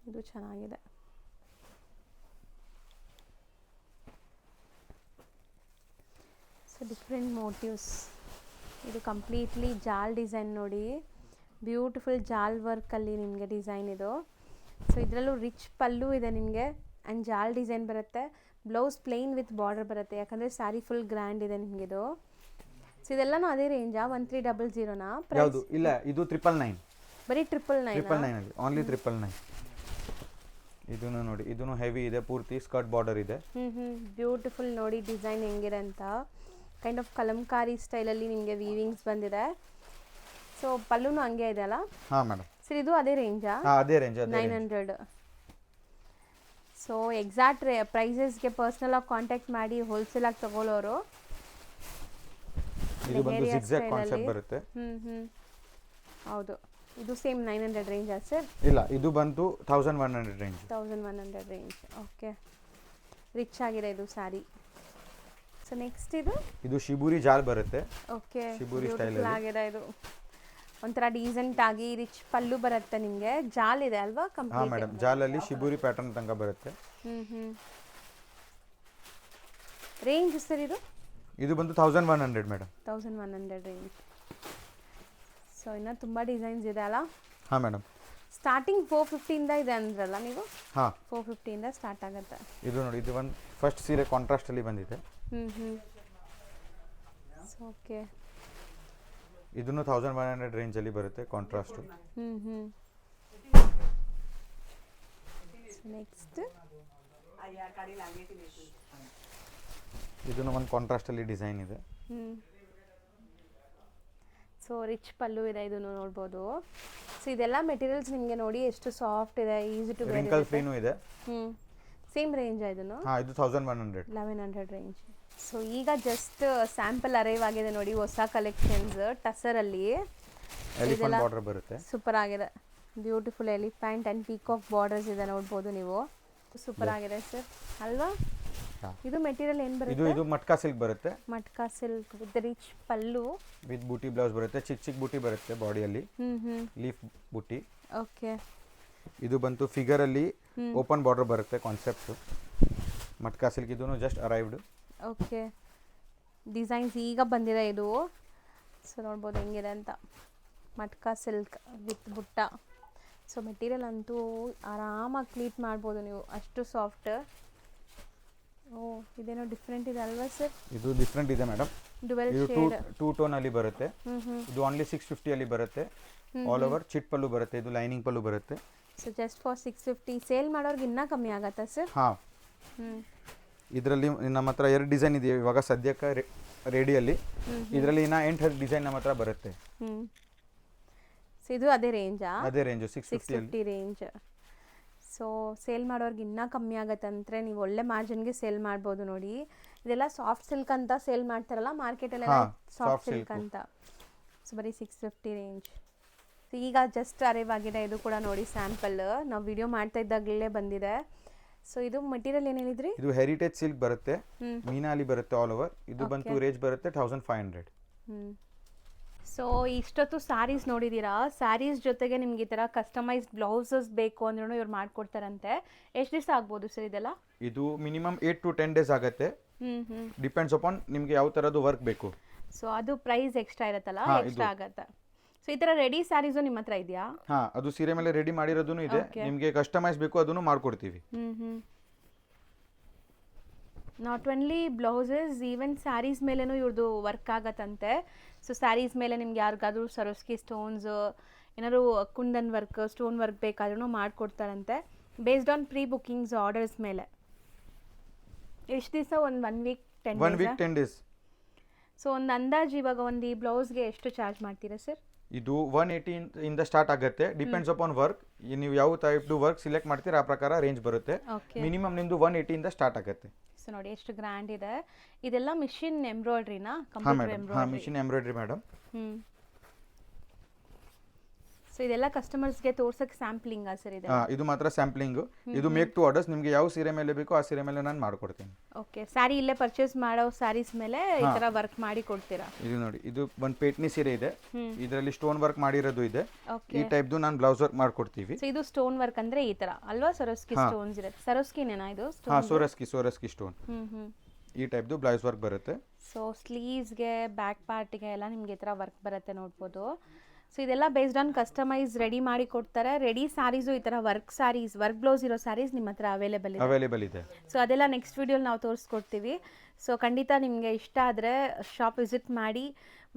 ಇದು ಚೆನ್ನಾಗಿದೆ. So different motives. ಇದು ಕಂಪ್ಲೀಟ್ಲಿ ಜಾಲ್ ಡಿಸೈನ್ ನೋಡಿ, ಬ್ಯೂಟಿಫುಲ್ ಜಾಲ್ ವರ್ಕಲ್ಲಿ ನಿಮಗೆ ಡಿಸೈನ್ ಇದು. ಸೊ ಇದರಲ್ಲೂ ರಿಚ್ ಪಲ್ಲು ಇದೆ ನಿಮಗೆ ಆ್ಯಂಡ್ ಜಾಲ್ ಡಿಸೈನ್ ಬರುತ್ತೆ. ಬ್ಲೌಸ್ ಪ್ಲೇನ್ ವಿತ್ ಬಾರ್ಡರ್ ಬರುತ್ತೆ, ಯಾಕಂದರೆ ಸ್ಯಾರಿ ಫುಲ್ ಗ್ರ್ಯಾಂಡ್ ಇದೆ ನಿಮಗಿದು. ಸೊ ಇದೆಲ್ಲನೂ ಅದೇ ರೇಂಜಾ? 1300ನಾ? ಯಾವುದು? ಇಲ್ಲ, ಇದು 999. ಬರೀ 999 ಅಲ್ಲಿ, ಓನ್ಲಿ 999. ಇದನ್ನು ನೋಡಿ, ಇದನ್ನು ಹೆವಿ ಇದೆ, ಪೂರ್ತಿ ಸ್ಕರ್ಟ್ ಬಾರ್ಡರ್ ಇದೆ. ಬ್ಯೂಟಿಫುಲ್ ನೋಡಿ ಡಿಸೈನ್ ಹೆಂಗಿದೆ ಅಂತ. ಕೈಂಡ್ ಆಫ್ ಕಲಂಕಾರಿ ಸ್ಟೈಲಲ್ಲಿ ನಿಮಗೆ ವೀವಿಂಗ್ಸ್ ಬಂದಿದೆ. ಸೊ ಪಲ್ಲುನು ಹಂಗೆ ಇದೆ ಅಲ್ಲ? ಮೇಡಮ್. ಸರ್ ಇದು ಅದೇ ರೇಂಜಾ? ಅದೇ ರೇಂಜ್, 900. ಸೊ ಎಕ್ಸಾಕ್ಟ್ ಪ್ರೈಸಸ್ಗೆ ಪರ್ಸ್ನಲಾಗಿ ಕಾಂಟ್ಯಾಕ್ಟ್ ಮಾಡಿ ಹೋಲ್ಸೇಲಾಗಿ ತಗೊಳ್ಳೋರು. ಇದು ಬಂದು zigzag ಕಾನ್ಸೆಪ್ಟ್ ಬರುತ್ತೆ. ಹೌದು. ಇದು ಸೇಮ್ 900 ರೇಂಜಾ ಸರ್? ಇಲ್ಲ, ಇದು ಬಂತು 1100 ರೇಂಜ್. 1100 ರೇಂಜ್. ಓಕೆ. ರಿಚ್ ಆಗಿದೆ ಇದು ಸ್ಯಾರಿ. ಸೊ ನೆಕ್ಸ್ಟ್ ಇದು ಶಿಬುರಿ ಜಾಲ್ ಬರುತ್ತೆ. ಓಕೆ. ಶಿಬುರಿ ಸ್ಟೈಲ್ ಆಗಿದೆ ಇದು. ಒಂಥರ ಡೀಸೆಂಟ್ ಆಗಿ ರಿಚ್ ಪಲ್ಲು ಬರುತ್ತೆ ನಿಮಗೆ. ಜಾಲ್ ಇದೆ ಅಲ್ವಾ ಹಾಂ ಕಂಪ್ಲೀಟ್? ಮೇಡಮ್, ಜಾಲಲ್ಲಿ ಶಿಬೂರಿ ಪ್ಯಾಟರ್ನ್ ತನಕ ಬರುತ್ತೆ. ರೇಂಜ್ ಸರ್ ಇದು ಬಂದು 1100 ಮೇಡಮ್. 1100 ರೇಂಜ್. ಸೊ ಇನ್ನು ತುಂಬ ಡಿಸೈನ್ಸ್ ಇದೆ ಅಲ್ಲ? ಹಾಂ ಮೇಡಮ್. ಸ್ಟಾರ್ಟಿಂಗ್ 450 ಇದೆ ಅಂದ್ರಲ್ಲ ನೀವು? ಹಾಂ, 450 ಸ್ಟಾರ್ಟ್ ಆಗುತ್ತೆ. ಇದು ನೋಡಿ, ಇದು ಒಂದು ಫಸ್ಟ್ ಸೀರೆ ಕಾಂಟ್ರಾಸ್ಟಲ್ಲಿ ಬಂದಿದೆ. ಓಕೆ, ಇದನ್ನು 1100 ರೇಂಜಲ್ಲಿ ಬರುತ್ತೆ ಕಾಂಟ್ರಾಸ್ಟು. ನೆಕ್ಸ್ಟ್ ಇದನ್ನು ಒಂದು ಕಾಂಟ್ರಾಸ್ಟಲ್ಲಿ ಡಿಸೈನ್ ಇದೆ. ಸೊ ರಿಚ್ ಪಲ್ಲು ಇದೆ, ಇದನ್ನು ನೋಡ್ಬೋದು. ಸೊ ಇದೆಲ್ಲ ಮೆಟೀರಿಯಲ್ಸ್ ನಿಮಗೆ ನೋಡಿ ಎಷ್ಟು ಸಾಫ್ಟ್ ಇದೆ, ಈಸಿ ಟು ವೇರ್. ರಿಂಕಲ್ ಫ್ರೀನೂ ಇದೆ. ಸೇಮ್ ರೇಂಜ್ ಇದನ್ನು? ಹಾಂ, ಇದು 1100. 1100 ರೇಂಜ್. ಸೊ ಈಗ ಜಸ್ಟ್ ಸ್ಯಾಂಪಲ್ ಅರೈವ್ ಆಗಿದೆ ನೋಡಿ, ಹೊಸ ಕಲೆಕ್ಷನ್ಸ್ ಟಸರಲ್ಲಿ. ಎಲಿಫೆಂಟ್ ಬಾರ್ಡರ್ ಬರುತ್ತೆ. ಸೂಪರ್ ಆಗಿದೆ, beautiful elephant and peacock borders ಇದೆ, ನೋಡ್ಬೋದು ನೀವು. ಸೂಪರ್ ಆಗಿದೆ ಸರ್ ಅಲ್ವಾ? ಇದು ಮೆಟೀರಿಯಲ್ ಏನು ಬರುತ್ತೆ? ಇದು ಮಟ್ಕಾ ಸಿಲ್ಕ್ ಬರುತ್ತೆ. ಮಟ್ಕಾ silk with rich pallu with ಬೂಟಿ ಬ್ಲೌಸ್ ಬರುತ್ತೆ. ಚಿಕ್ಕ ಚಿಕ್ಕ ಬೂಟಿ ಬರುತ್ತೆ ಬಾಡಿಯಲ್ಲಿ, ಲೀಫ್ ಬೂಟಿ. ಓಕೆ, ಇದು ಬಂತು ಫಿಗರ್ ಅಲ್ಲಿ ಓಪನ್ ಬಾರ್ಡರ್ ಬರುತ್ತೆ ಕಾನ್ಸೆಪ್ಟ್. ಮಟ್ಕಾ ಸಿಲ್ಕ್ ಇದೂ ಜಸ್ಟ್ ಅರೈವ್ಡ್. ಓಕೆ, ಡಿಸೈನ್ಸ್ ಈಗ ಬಂದಿದೆ ಇದು. ಸೊ ನೋಡ್ಬೋದು ಹೆಂಗಿದೆ ಅಂತ. ಮಟ್ಕಾ ಸಿಲ್ಕ್ ವಿತ್ ಬುಟ್ಟ. ಸೊ ಮೆಟೀರಿಯಲ್ ಅಂತೂ ಆರಾಮಾಗಿ ಕ್ಲೀಟ್ ಮಾಡ್ಬೋದು ನೀವು, ಅಷ್ಟು ಸಾಫ್ಟ್. ಓ, ಇದೇನೋ ಡಿಫ್ರೆಂಟ್ ಇದೆ ಅಲ್ವಾ ಸರ್? ಇದು ಡಿಫ್ರೆಂಟ್ ಇದೆ ಮೇಡಮ್. ಇದು ಟೂ ಟೋನ್ ಅಲ್ಲಿ ಬರುತ್ತೆ. ಇದು ಓನ್ಲಿ 650 ಅಲ್ಲಿ ಬರುತ್ತೆ. ಆಲ್ ಓವರ್ ಚಿಟ್ ಪಲ್ಲು ಬರುತ್ತೆ. ಇದು ಲೈನಿಂಗ್ ಪಲ್ಲು ಬರುತ್ತೆ. ಸೊ ಜಸ್ಟ್ ಫಾರ್ 650 ಸೇಲ್ ಮಾಡೋರ್ಗೆ ಇನ್ನೂ ಕಮ್ಮಿ ಆಗತ್ತಾ ಸರ್? ಹಾಂ, ಇದರಲ್ಲಿ ನಮ್ಮ ಹತ್ರ 2 ಡಿಸೈನ್ ಇದೆ ಇವಾಗ ಸದ್ಯಕ್ಕೆ ರೆಡಿಯಲ್ಲಿ. ಇದರಲ್ಲಿ ಇನ್ನ 8 ಡಿಸೈನ್ ನಮ್ಮ ಹತ್ರ ಬರುತ್ತೆ. ಸೊ ಇದು ಅದೇ ರೇಂಜಾ? ಅದೇ ರೇಂಜು 650 ರೇಂಜ್. ಸೊ ಸೇಲ್ ಮಾಡೋರ್ಗೆ ಇನ್ನೂ ಕಮ್ಮಿ ಆಗತ್ತಂದರೆ ನೀವು ಒಳ್ಳೆ ಮಾರ್ಜಿನ್ಗೆ ಸೇಲ್ ಮಾಡ್ಬೋದು ನೋಡಿ. ಇದೆಲ್ಲ ಸಾಫ್ಟ್ ಸಿಲ್ಕ್ ಅಂತ ಸೇಲ್ ಮಾಡ್ತಾರಲ್ಲ ಮಾರ್ಕೆಟಲ್ಲೆಲ್ಲ, ಸಾಫ್ಟ್ ಸಿಲ್ಕ್ ಅಂತ. ಸೊ ಬರೀ 650 ರೇಂಜ್. ಸೊ ಈಗ ಜಸ್ಟ್ ಅರೈವ್ ಆಗಿದೆ ಇದು ಕೂಡ ನೋಡಿ, ಸ್ಯಾಂಪಲ್ ನಾವು ವಿಡಿಯೋ ಮಾಡ್ತಾ ಇದ್ದಾಗಲೇ ಬಂದಿದೆ. ಸೊ ಇದು ಮೆಟೀರಿಯಲ್ ಏನು ಹೇಳಿದ್ರಿ? ಇದು ಹೆರಿಟೇಜ್ ಸಿಲ್ಕ್ ಬರುತ್ತೆ, ಮೀನಾಲಿ ಬರುತ್ತೆ ಆಲ್ ಓವರ್. ಇದು ಬಂತು ರೇಂಜ್ ಬರುತ್ತೆ 1500. ಸೊ ಇಷ್ಟೊತ್ತು ಸ್ಯಾರೀಸ್ ನೋಡಿದ್ದೀರಾ. ಸ್ಯಾರೀಸ್ ಜೊತೆಗೆ ನಿಮ್ಗೆ ಈ ಥರ ಕಸ್ಟಮೈಸ್ಡ್ ಬ್ಲೌಸಸ್ ಬೇಕು ಅಂದ್ರೂ ಇವ್ರು ಮಾಡ್ಕೊಡ್ತಾರಂತೆ. ಎಷ್ಟು ದಿವಸ ಆಗ್ಬೋದು ಸರ್ ಇದೆಲ್ಲ? ಇದು ಮಿನಿಮಮ್ 8 to 10 ಡೇಸ್ ಆಗುತ್ತೆ. ಡಿಪೆಂಡ್ಸ್ ಅಪಾನ್ ನಿಮಗೆ ಯಾವ ಥರದ್ದು ವರ್ಕ್ ಬೇಕು. ಸೊ ಅದು ಪ್ರೈಸ್ ಎಕ್ಸ್ಟ್ರಾ ಇರುತ್ತಲ್ಲ, ಎಕ್ಸ್ಟ್ರಾ ಆಗುತ್ತೆ. ಸೊ ಈ ಥರ ರೆಡಿ ಸ್ಯಾರೀಸು ನಿಮ್ಮ ಹತ್ರ ಇದೆಯಾ? ಹಾಂ, ಅದು ಸೀರೆ ಮೇಲೆ ರೆಡಿ ಮಾಡಿರೋದೂ ಇದೆ. ನಿಮಗೆ ಕಸ್ಟಮೈಸ್ ಬೇಕು ಅದನ್ನು ಮಾಡ್ಕೊಡ್ತೀವಿ. Not only blouses, even sarees ಮೇಲೇನೂ ಇವ್ರದ್ದು ವರ್ಕ್ ಆಗತ್ತಂತೆ. ಸೊ ಸ್ಯಾರೀಸ್ ಮೇಲೆ ನಿಮ್ಗೆ ಯಾರಿಗಾದ್ರೂ ಸರೋಸ್ಕಿ ಸ್ಟೋನ್ಸ್, ಏನಾದ್ರು ಕುಂದನ್ ವರ್ಕ್, ಸ್ಟೋನ್ ವರ್ಕ್ ಬೇಕಾದ್ರೂ ಮಾಡಿಕೊಡ್ತಾರಂತೆ, based on pre bookings orders ಮೇಲೆ. ಎಷ್ಟು ದಿವಸ? ಒಂದು 1 ವೀಕ್ 10 ಡೇಸ್. ಸೊ ಒಂದು ಅಂದಾಜು ಇವಾಗ ಒಂದು ಈ ಬ್ಲೌಸ್ಗೆ ಎಷ್ಟು ಚಾರ್ಜ್ ಮಾಡ್ತೀರಾ ಸರ್? ಇದು 180 ಇಂದ ಸ್ಟಾರ್ಟ್ ಆಗುತ್ತೆ. Depends upon work. ನೀವು ಯಾವ ಟೈಪ್ದು ವರ್ಕ್ ಸಿಲೆಕ್ಟ್ ಮಾಡ್ತೀರಾ ಆ ಪ್ರಕಾರ ರೇಂಜ್ ಬರುತ್ತೆ. ಮಿನಿಮಮ್ ನಿಮ್ದು 180 ಇಂದ ಸ್ಟಾರ್ಟ್ ಆಗುತ್ತೆ. ಸೊ ನೋಡಿ ಎಷ್ಟು ಗ್ರ್ಯಾಂಡ್ ಇದೆ. ಇದೆಲ್ಲ ಮಿಷಿನ್ ಎಂಬ್ರಾಯ್ಡ್ರಿನಾ? Computer embroidery? ಹಾಂ, ಮಿಷಿನ್ ಎಂಬ್ರಾಯ್ಡ್ರಿ ಮೇಡಮ್. ಸೊ ಇದೆಲ್ಲ ಕಸ್ಟಮರ್ಸ್ಗೆ ತೋರ್ಸಕ್ಕೆ ಸ್ಯಾಂಪ್ಲಿಂಗಾ ಸರ್? ಇದೆ, ಇದು ಮಾತ್ರ ಸ್ಯಾಂಪ್ಲಿಂಗ್. ಇದು ಮೇಕ್ ಟು ಆರ್ಡರ್ಸ್. ನಿಮಗೆ ಯಾವ ಸೀರೆ ಮೇಲೆ ಬೇಕೋ ಆ ಸೀರೆ ಮೇಲೆ ನಾನು ಮಾಡ್ಕೊಡ್ತೀನಿ. ಓಕೆ, ಸ್ಯಾರಿ ಇಲ್ಲೇ ಪರ್ಚೇಸ್ ಮಾಡೋ ಸ್ಯಾರೀಸ್ ಮೇಲೆ ಈ ತರ ವರ್ಕ್ ಮಾಡಿ ಕೊಡ್ತೀರಾ? ಇದು ನೋಡಿ, ಇದು ಒಂದು ಪೇಟ್ನಿ ಸೀರೆ ಇದೆ, ಇದರಲ್ಲಿ ಸ್ಟೋನ್ ವರ್ಕ್ ಮಾಡಿರೋದು ಇದೆ. ಈ ಟೈಪ್ದು ನಾನು ಬ್ಲೌಸ್ ವರ್ಕ್ ಮಾಡ್ಕೊಡ್ತೀವಿ. ಸೊ ಇದು ಸ್ಟೋನ್ ವರ್ಕ್ ಅಂದ್ರೆ ಈ ತರ ಅಲ್ವಾ? ಸರೋಸ್ಕಿ ಸ್ಟೋನ್ಸ್ ಇರುತ್ತೆ. ಸರೋಸ್ಕಿನೇನಾ ಇದು? ಹಾಂ, ಸೋರಸ್ಕಿ ಸ್ಟೋನ್. ಈ ಟೈಪ್ದು ಬ್ಲೌಸ್ ವರ್ಕ್ ಬರುತ್ತೆ. ಸೊ ಸ್ಲೀವ್ಸ್ಗೆ, ಬ್ಯಾಕ್ ಪಾರ್ಟಿಗೆ ಎಲ್ಲ ನಿಮ್ಗೆ ಈ ಥರ ವರ್ಕ್ ಬರುತ್ತೆ, ನೋಡ್ಬೋದು. ಸೊ ಇದೆಲ್ಲ ಬೇಸ್ಡ್ ಆನ್ ಕಸ್ಟಮೈಸ್ ರೆಡಿ ಮಾಡಿ ಕೊಡ್ತಾರೆ. ರೆಡಿ ಸ್ಯಾರೀಸು ಈ ಥರ ವರ್ಕ್ ಸ್ಯಾರೀಸ್, ವರ್ಕ್ ಬ್ಲೌಸ್ ಇರೋ ಸ್ಯಾರೀಸ್ ನಿಮ್ಮ ಹತ್ರ ಅವೈಲೇಬಲ್ ಇದೆ. ಸೊ ಅದೆಲ್ಲ ನೆಕ್ಸ್ಟ್ ವಿಡಿಯೋಲಿ ನಾವು ತೋರಿಸ್ಕೊಡ್ತೀವಿ. ಸೊ ಖಂಡಿತ ನಿಮಗೆ ಇಷ್ಟ ಆದರೆ ಶಾಪ್ ವಿಸಿಟ್ ಮಾಡಿ.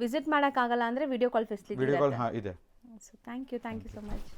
ವಿಸಿಟ್ ಮಾಡೋಕ್ಕಾಗಲ್ಲ ಅಂದರೆ ವಿಡಿಯೋ ಕಾಲ್ ಫೆಸಿಲಿಟಿ ಇದೆ. So thank you so much.